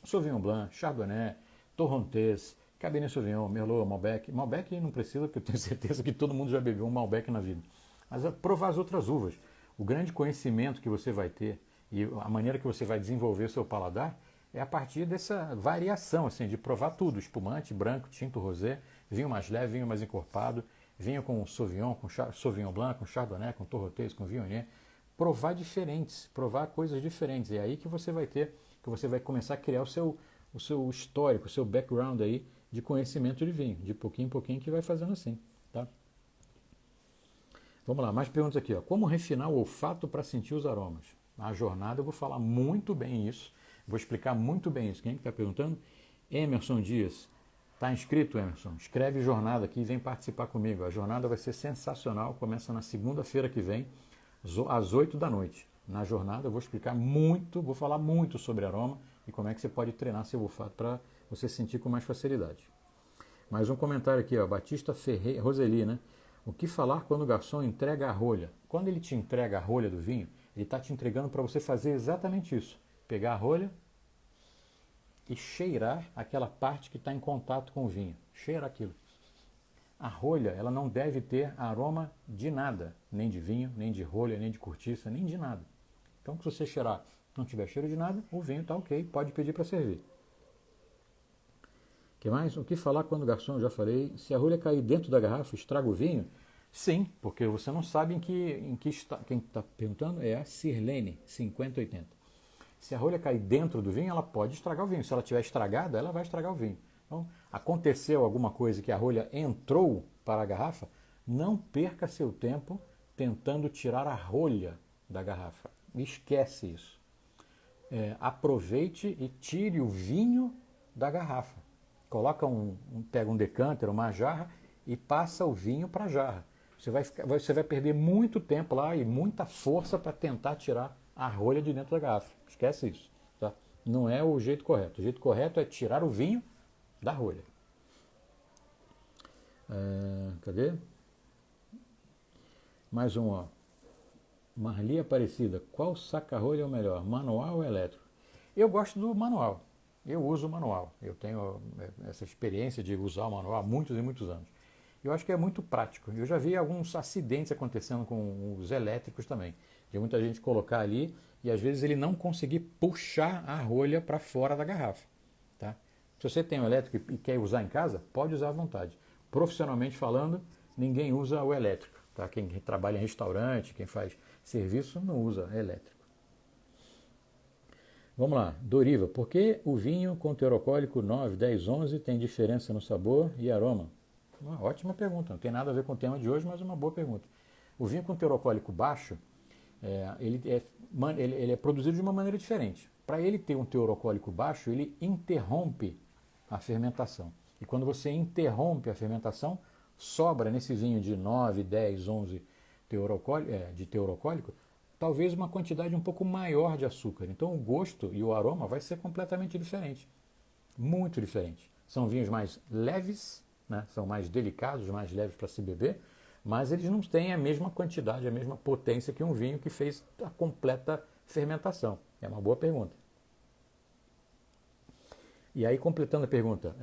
Sauvignon Blanc, Chardonnay, Torrontés, Cabernet Sauvignon, Merlot, Malbec. Malbec não precisa, porque eu tenho certeza que todo mundo já bebeu um Malbec na vida. Mas provar as outras uvas. O grande conhecimento que você vai ter e a maneira que você vai desenvolver o seu paladar é a partir dessa variação, assim, de provar tudo, espumante, branco, tinto, rosé, vinho mais leve, vinho mais encorpado, vinho com Sauvignon, com Sauvignon Blanc, com Chardonnay, com Torrontés, com Viognier, provar diferentes, provar coisas diferentes. É aí que você vai ter, que você vai começar a criar o seu histórico, o seu background aí de conhecimento de vinho, de pouquinho em pouquinho que vai fazendo assim, tá? Vamos lá, mais perguntas aqui, ó. Como refinar o olfato para sentir os aromas? Na jornada eu vou falar muito bem isso. Vou explicar muito bem isso. Quem é que está perguntando? Emerson Dias. Está inscrito, Emerson? Escreve jornada aqui e vem participar comigo. A jornada vai ser sensacional. Começa na segunda-feira que vem, às 8 da noite. Na jornada eu vou explicar muito, vou falar muito sobre aroma e como é que você pode treinar seu olfato para você sentir com mais facilidade. Mais um comentário aqui, ó. Batista Ferreira, Roseli, né? O que falar quando o garçom entrega a rolha? Quando ele te entrega a rolha do vinho, ele está te entregando para você fazer exatamente isso. Pegar a rolha e cheirar aquela parte que está em contato com o vinho. Cheira aquilo. A rolha, ela não deve ter aroma de nada. Nem de vinho, nem de rolha, nem de cortiça, nem de nada. Então, se você cheirar não tiver cheiro de nada, o vinho está ok, pode pedir para servir. O que mais? O que falar quando o garçom, eu já falei, se a rolha cair dentro da garrafa, estraga o vinho? Sim, porque você não sabe em que está. Quem está perguntando é a Sirlene, 5080. Se a rolha cair dentro do vinho, ela pode estragar o vinho. Se ela estiver estragada, ela vai estragar o vinho. Então, aconteceu alguma coisa que a rolha entrou para a garrafa, não perca seu tempo tentando tirar a rolha da garrafa. Esquece isso. Aproveite e tire o vinho da garrafa. Pega um decanter, uma jarra e passa o vinho para a jarra. Você vai perder muito tempo lá e muita força para tentar tirar a rolha de dentro da garrafa. Esquece isso. Tá? Não é o jeito correto. O jeito correto é tirar o vinho da rolha. Cadê? Mais um, ó. Marli Aparecida. Qual saca-rolha é o melhor? Manual ou elétrico? Eu gosto do manual. Eu uso o manual. Eu tenho essa experiência de usar o manual há muitos e muitos anos. Eu acho que é muito prático. Eu já vi alguns acidentes acontecendo com os elétricos também. De muita gente colocar ali e às vezes ele não conseguir puxar a rolha para fora da garrafa. Tá? Se você tem um elétrico e quer usar em casa, pode usar à vontade. Profissionalmente falando, ninguém usa o elétrico. Tá? Quem trabalha em restaurante, quem faz serviço, não usa elétrico. Vamos lá, Doriva, por que o vinho com teor alcoólico 9, 10, 11 tem diferença no sabor e aroma? Uma ótima pergunta, não tem nada a ver com o tema de hoje, mas uma boa pergunta. O vinho com teor alcoólico baixo, ele é produzido de uma maneira diferente. Para ele ter um teor alcoólico baixo, ele interrompe a fermentação. E quando você interrompe a fermentação, sobra nesse vinho de 9, 10, 11 de teor alcoólico, talvez uma quantidade um pouco maior de açúcar. Então o gosto e o aroma vai ser completamente diferente. Muito diferente. São vinhos mais leves, né? São mais delicados, mais leves para se beber, mas eles não têm a mesma quantidade, a mesma potência que um vinho que fez a completa fermentação. É uma boa pergunta. E aí, completando a pergunta,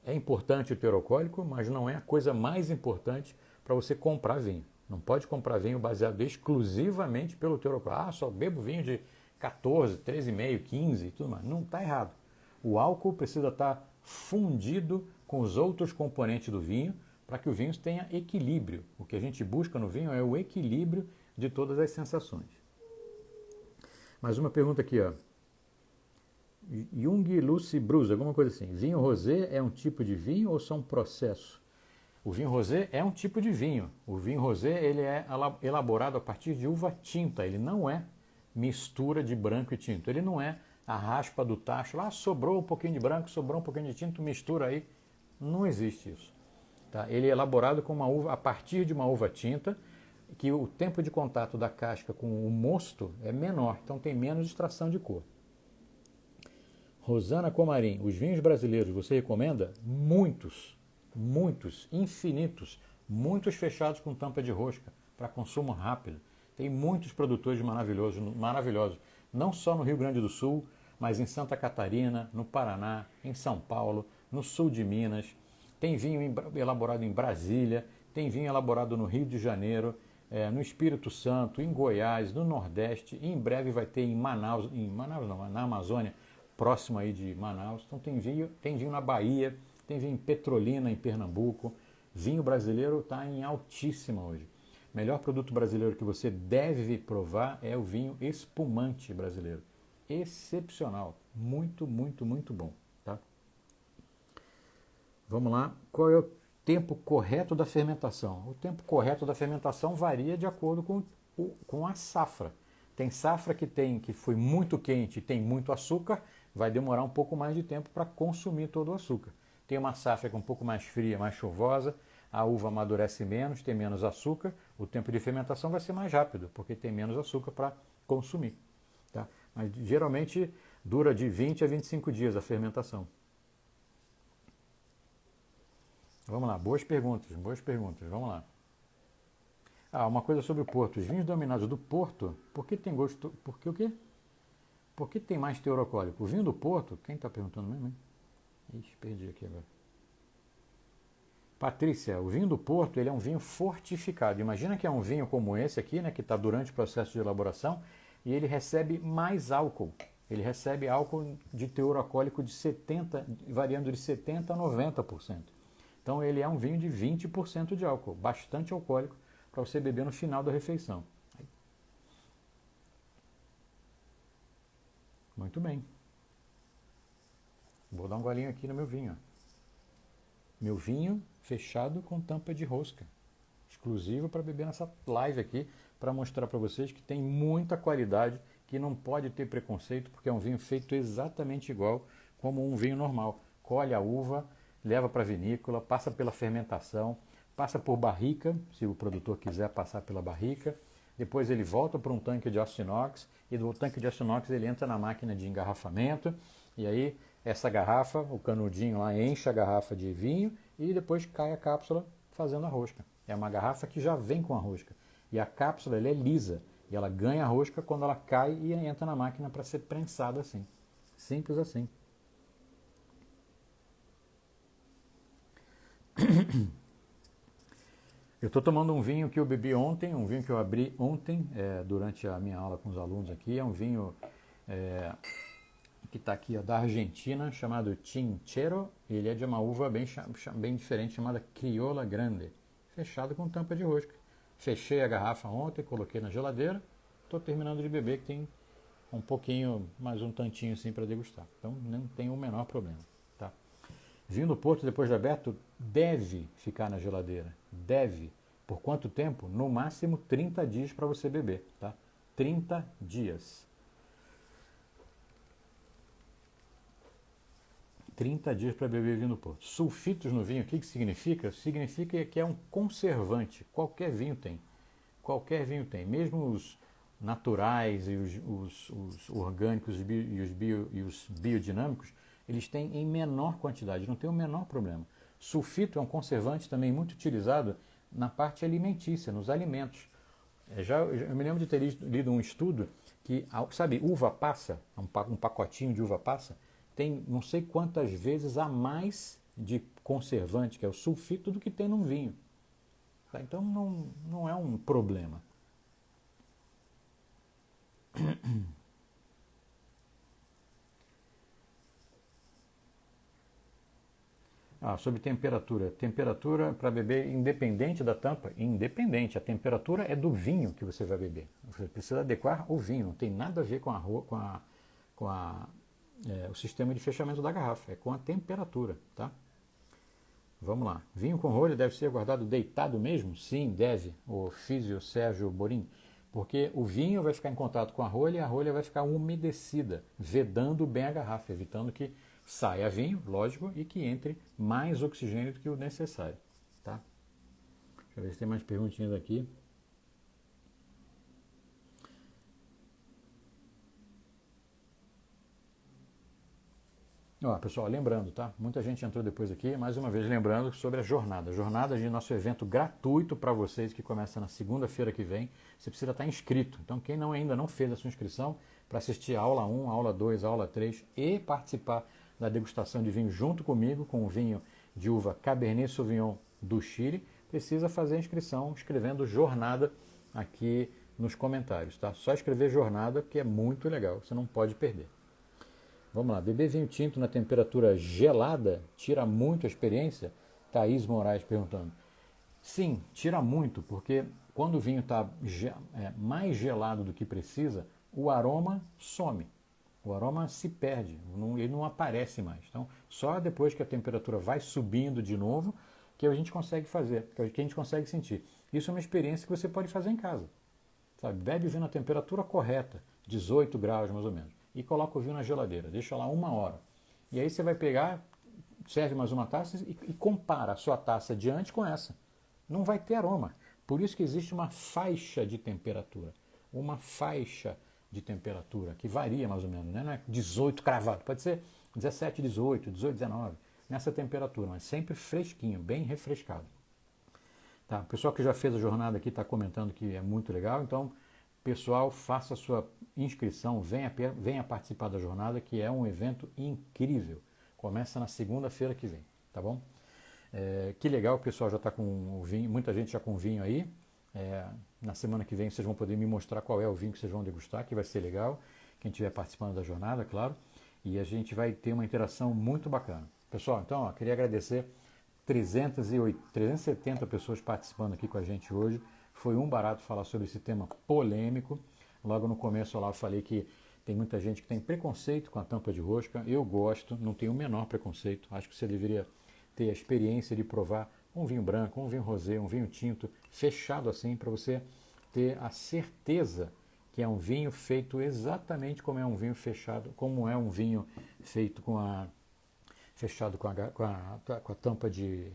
é importante o teor alcoólico, mas não é a coisa mais importante para você comprar vinho. Não pode comprar vinho baseado exclusivamente pelo teor alcoólico. Ah, só bebo vinho de 14, 13,5, 15 e tudo mais. Não, está errado. O álcool precisa estar fundido com os outros componentes do vinho para que o vinho tenha equilíbrio. O que a gente busca no vinho é o equilíbrio de todas as sensações. Mais uma pergunta aqui, ó. Jung Lucy Bruce, alguma coisa assim. Vinho rosé é um tipo de vinho ou são processos? O vinho rosé é um tipo de vinho. O vinho rosé ele é elaborado a partir de uva tinta. Ele não é mistura de branco e tinto. Ele não é a raspa do tacho. Lá sobrou um pouquinho de branco, sobrou um pouquinho de tinto, mistura aí. Não existe isso. Tá? Ele é elaborado com uma uva, a partir de uma uva tinta, que o tempo de contato da casca com o mosto é menor, então tem menos extração de cor. Rosana Comarim, os vinhos brasileiros você recomenda? Muitos, infinitos, muitos fechados com tampa de rosca, para consumo rápido. Tem muitos produtores maravilhosos, não só no Rio Grande do Sul, mas em Santa Catarina, no Paraná, em São Paulo, no sul de Minas. Tem vinho elaborado em Brasília, tem vinho elaborado no Rio de Janeiro, no Espírito Santo, em Goiás, no Nordeste, e em breve vai ter em Manaus não, na Amazônia, próximo aí de Manaus. Então tem vinho na Bahia, tem vinho em Petrolina, em Pernambuco. Vinho brasileiro está em altíssima hoje. O melhor produto brasileiro que você deve provar é o vinho espumante brasileiro. Excepcional, muito bom. Tá? Vamos lá, qual é o tempo correto da fermentação? O tempo correto da fermentação varia de acordo com a safra. Tem safra que foi muito quente e tem muito açúcar, vai demorar um pouco mais de tempo para consumir todo o açúcar. Tem uma safra que é um pouco mais fria, mais chuvosa, a uva amadurece menos, tem menos açúcar, o tempo de fermentação vai ser mais rápido, porque tem menos açúcar para consumir. Tá? Mas geralmente dura de 20 a 25 dias a fermentação. Vamos lá, boas perguntas, vamos lá. Uma coisa sobre o Porto. Os vinhos dominados do Porto, por que tem gosto... Por que o quê? Por que tem mais teor alcoólico? O vinho do Porto, quem está perguntando mesmo, hein? Ixi, perdi aqui agora. Patrícia, o vinho do Porto ele é um vinho fortificado. Imagina que é um vinho como esse aqui, né, que está durante o processo de elaboração, e ele recebe mais álcool. Ele recebe álcool de teor alcoólico de 70%, variando de 70% a 90%. Então ele é um vinho de 20% de álcool, bastante alcoólico, para você beber no final da refeição. Muito bem. Vou dar um golinho aqui no meu vinho. Meu vinho fechado com tampa de rosca. Exclusivo para beber nessa live aqui, para mostrar para vocês que tem muita qualidade, que não pode ter preconceito, porque é um vinho feito exatamente igual como um vinho normal. Colhe a uva, leva para a vinícola, passa pela fermentação, passa por barrica, se o produtor quiser passar pela barrica, depois ele volta para um tanque de aço inox, e do tanque de aço inox ele entra na máquina de engarrafamento, e aí essa garrafa, o canudinho lá enche a garrafa de vinho, e depois cai a cápsula fazendo a rosca. É uma garrafa que já vem com a rosca, e a cápsula ela é lisa, e ela ganha a rosca quando ela cai e entra na máquina para ser prensada assim. Simples assim. Eu estou tomando um vinho que eu bebi ontem, um vinho que eu abri ontem, durante a minha aula com os alunos aqui. É um vinho que está aqui da Argentina, chamado Chinchero. Ele é de uma uva bem diferente, chamada Criolla Grande, fechado com tampa de rosca. Fechei a garrafa ontem, coloquei na geladeira. Estou terminando de beber, que tem um pouquinho, mais um tantinho assim para degustar. Então não tem o menor problema. Tá? Vinho do Porto, depois de aberto, deve ficar na geladeira. Deve. Por quanto tempo? No máximo 30 dias para você beber. Tá? 30 dias. 30 dias para beber vinho do Porto. Sulfitos no vinho, o que significa? Significa que é um conservante. Qualquer vinho tem. Qualquer vinho tem. Mesmo os naturais e os orgânicos e os biodinâmicos, eles têm em menor quantidade, não tem o menor problema. Sulfito é um conservante também muito utilizado na parte alimentícia, nos alimentos. Eu me lembro de ter lido um estudo que, sabe, uva passa, um pacotinho de uva passa, tem não sei quantas vezes a mais de conservante, que é o sulfito, do que tem num vinho. Tá? Então não é um problema. Sobre temperatura. Temperatura para beber independente da tampa? Independente. A temperatura é do vinho que você vai beber. Você precisa adequar o vinho. Não tem nada a ver com o sistema de fechamento da garrafa. É com a temperatura. Tá? Vamos lá. Vinho com rolha deve ser guardado deitado mesmo? Sim, deve. O físio Sérgio Borim. Porque o vinho vai ficar em contato com a rolha e a rolha vai ficar umedecida, vedando bem a garrafa, evitando que saia vinho, lógico, e que entre mais oxigênio do que o necessário. Tá? Deixa eu ver se tem mais perguntinhas aqui. Pessoal, lembrando, tá? Muita gente entrou depois aqui, mais uma vez lembrando sobre a jornada. A jornada de nosso evento gratuito para vocês, que começa na segunda-feira que vem. Você precisa estar inscrito. Então, quem ainda não fez a sua inscrição, para assistir a aula 1, aula 2, aula 3 e participar da degustação de vinho junto comigo, com o vinho de uva Cabernet Sauvignon do Chile, precisa fazer a inscrição escrevendo jornada aqui nos comentários, tá? Só escrever jornada, que é muito legal, você não pode perder. Vamos lá, beber vinho tinto na temperatura gelada tira muito a experiência? Thaís Moraes perguntando. Sim, tira muito, porque quando o vinho está mais gelado do que precisa, o aroma some. O aroma se perde, ele não aparece mais. Então, só depois que a temperatura vai subindo de novo, que a gente consegue fazer, que a gente consegue sentir. Isso é uma experiência que você pode fazer em casa. Sabe? Bebe o vinho na temperatura correta, 18 graus mais ou menos, e coloca o vinho na geladeira, deixa lá 1 hora. E aí você vai pegar, serve mais uma taça e compara a sua taça de antes com essa. Não vai ter aroma. Por isso que existe uma faixa de temperatura. Uma faixa de temperatura, que varia mais ou menos, né? Não é 18 cravado, pode ser 17, 18, 18, 19, nessa temperatura, mas sempre fresquinho, bem refrescado. Tá, o pessoal que já fez a jornada aqui está comentando que é muito legal, então, pessoal, faça a sua inscrição, venha participar da jornada, que é um evento incrível. Começa na segunda-feira que vem, tá bom? Que legal, o pessoal já está com o vinho, muita gente já com vinho aí. Na semana que vem vocês vão poder me mostrar qual é o vinho que vocês vão degustar, que vai ser legal, quem estiver participando da jornada, claro, e a gente vai ter uma interação muito bacana. Pessoal, então, queria agradecer 370 pessoas participando aqui com a gente hoje. Foi um barato falar sobre esse tema polêmico. Logo no começo lá eu falei que tem muita gente que tem preconceito com a tampa de rosca. Eu gosto, não tenho o menor preconceito. Acho que você deveria ter a experiência de provar um vinho branco, um vinho rosé, um vinho tinto, fechado assim, para você ter a certeza que é um vinho feito exatamente como é um vinho fechado, como é um vinho feito fechado com a tampa de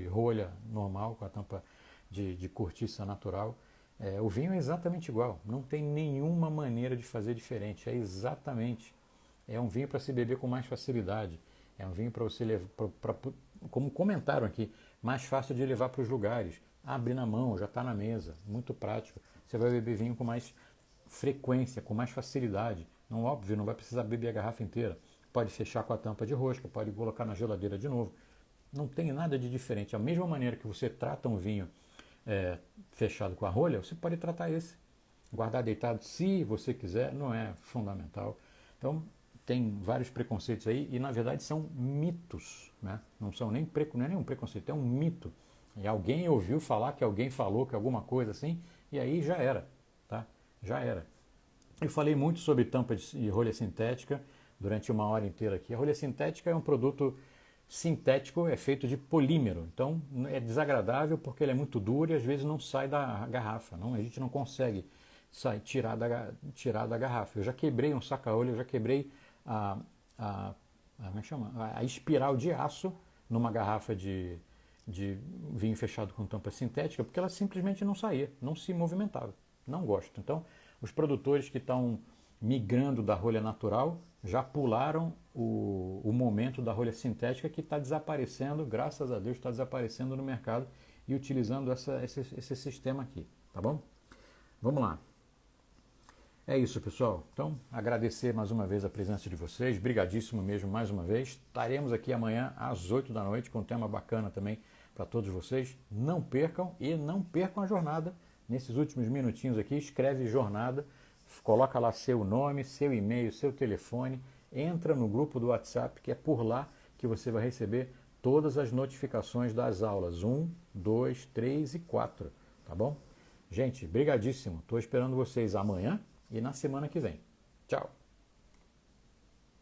rolha normal, com a tampa de cortiça natural. O vinho é exatamente igual, não tem nenhuma maneira de fazer diferente, é um vinho para se beber com mais facilidade, é um vinho para você levar, como comentaram aqui, mais fácil de levar para os lugares, abre na mão, já está na mesa, muito prático, você vai beber vinho com mais frequência, com mais facilidade, não, óbvio, não vai precisar beber a garrafa inteira, pode fechar com a tampa de rosca, pode colocar na geladeira de novo, não tem nada de diferente, a mesma maneira que você trata um vinho fechado com a rolha, você pode tratar esse, guardar deitado se você quiser, não é fundamental. Então tem vários preconceitos aí e na verdade são mitos, né? Não é nenhum preconceito, é um mito. E alguém ouviu falar que alguém falou que alguma coisa assim e aí já era, tá? Já era. Eu falei muito sobre tampa de rolha sintética durante 1 hora inteira aqui. A rolha sintética é um produto sintético, é feito de polímero, então é desagradável porque ele é muito duro e às vezes não sai da garrafa, a gente não consegue tirar da garrafa. Eu já quebrei um saca-rolha, eu já quebrei como é que chama? A espiral de aço numa garrafa de vinho fechado com tampa sintética, porque ela simplesmente não saía, não se movimentava. Não gosto. Então, os produtores que estão migrando da rolha natural já pularam o momento da rolha sintética, que está desaparecendo, graças a Deus, está desaparecendo no mercado e utilizando esse sistema aqui, tá bom? Vamos lá. É isso, pessoal. Então, agradecer mais uma vez a presença de vocês, brigadíssimo mesmo mais uma vez. Estaremos aqui amanhã às 8 da noite com um tema bacana também para para todos vocês. Não percam e não percam a jornada. Nesses últimos minutinhos aqui, escreve jornada, coloca lá seu nome, seu e-mail, seu telefone, entra no grupo do WhatsApp, que é por lá que você vai receber todas as notificações das aulas 1, 2, 3 e 4, tá bom? Gente, brigadíssimo. Estou esperando vocês amanhã e na semana que vem. Tchau!